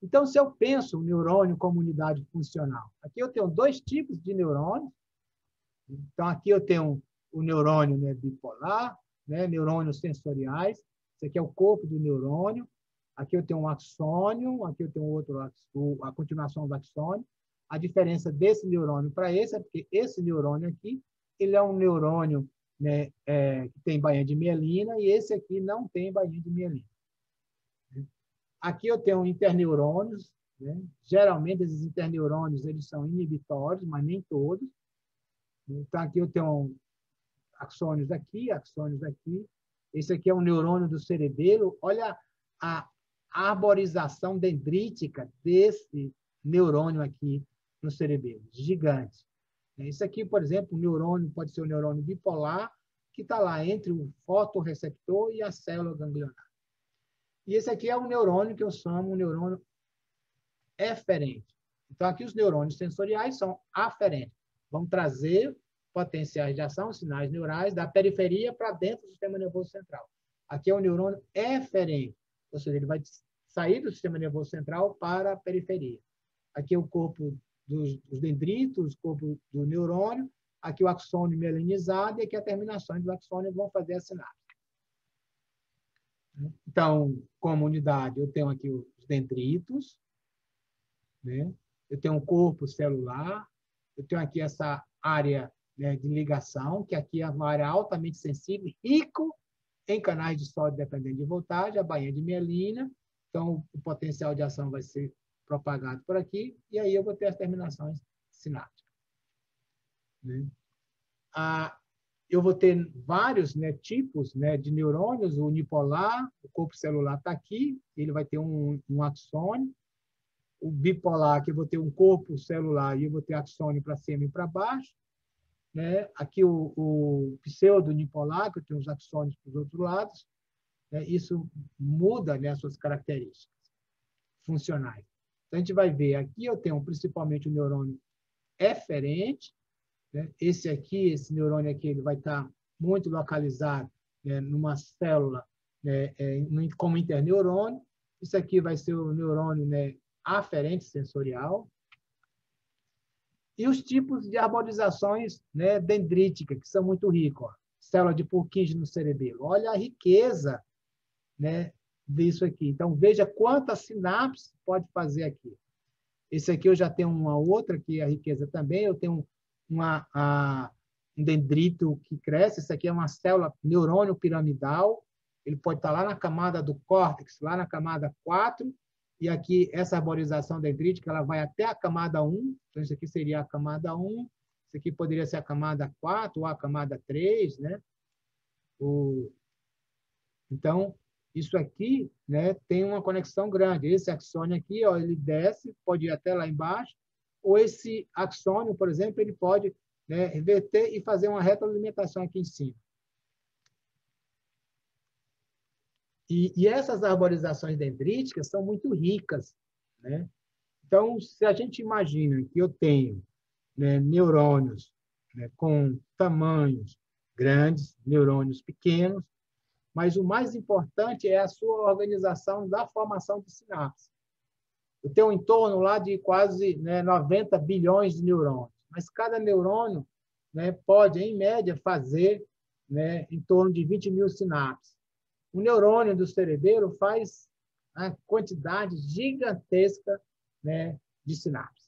Então, se eu penso o neurônio como unidade funcional, aqui eu tenho dois tipos de neurônios. Então, aqui eu tenho o neurônio, né, bipolar, né, neurônios sensoriais. Esse aqui é o corpo do neurônio. Aqui eu tenho um axônio, aqui eu tenho outro, a continuação do axônio. A diferença desse neurônio para esse é porque esse neurônio aqui, ele é um neurônio, né, que tem bainha de mielina, e esse aqui não tem bainha de mielina. Aqui eu tenho interneurônios, né? Geralmente esses interneurônios eles são inibitórios, mas nem todos. Então aqui eu tenho axônios aqui. Esse aqui é um neurônio do cerebelo. Olha a arborização dendrítica desse neurônio aqui no cerebelo, gigante. Esse aqui, por exemplo, o neurônio pode ser o neurônio bipolar, que está lá entre o fotorreceptor e a célula ganglionar. E esse aqui é um neurônio que eu chamo um neurônio eferente. Então, aqui os neurônios sensoriais são aferentes. Vão trazer potenciais de ação, sinais neurais, da periferia para dentro do sistema nervoso central. Aqui é um neurônio eferente, ou seja, ele vai sair do sistema nervoso central para a periferia. Aqui é o corpo dos dendritos, o corpo do neurônio, aqui o axônio mielinizado, e aqui a terminação do axônio vão fazer a sinapse. Então, como unidade, eu tenho aqui os dendritos, né? Eu tenho um corpo celular, eu tenho aqui essa área, né, de ligação, que aqui é uma área altamente sensível, rico em canais de sódio dependente de voltagem, a bainha de mielina, então o potencial de ação vai ser propagado por aqui, e aí eu vou ter as terminações sinápticas. Né? eu vou ter vários, né, tipos, né, de neurônios, o unipolar, o corpo celular está aqui, ele vai ter um axônio, o bipolar, que eu vou ter um corpo celular e eu vou ter axônio para cima e para baixo, né? Aqui o pseudo-unipolar, que eu tenho os axônios para os outros lados, né? Isso muda, né, as suas características funcionais. Então, a gente vai ver, aqui eu tenho principalmente o neurônio eferente, né? Esse neurônio aqui, ele vai estar muito localizado, né, numa célula, né, como interneurônio. Isso aqui vai ser o neurônio, né, aferente sensorial. E os tipos de arborizações, né, dendríticas, que são muito ricos. Ó. Célula de Purkinje no cerebelo. Olha a riqueza, né, disso aqui. Então, veja quantas sinapses pode fazer aqui. Esse aqui eu já tenho uma outra, que é a riqueza também. Eu tenho um dendrito que cresce. Esse aqui é uma célula neurônio piramidal. Ele pode estar lá na camada do córtex, lá na camada 4, e aqui essa arborização dendrítica ela vai até a camada 1. Então, isso aqui seria a camada 1. Isso aqui poderia ser a camada 4 ou a camada 3, né? Então, isso aqui, né, tem uma conexão grande. Esse axônio aqui, ó, ele desce, pode ir até lá embaixo, ou esse axônio, por exemplo, ele pode, né, reverter e fazer uma retroalimentação aqui em cima. E essas arborizações dendríticas são muito ricas, né? Então, se a gente imagina que eu tenho, né, neurônios, né, com tamanhos grandes, neurônios pequenos, mas o mais importante é a sua organização da formação de sinapses. Eu tenho em torno lá de quase, né, 90 bilhões de neurônios, mas cada neurônio, né, pode, em média, fazer, né, em torno de 20 mil sinapses. O neurônio do cerebelo faz uma quantidade gigantesca, né, de sinapses.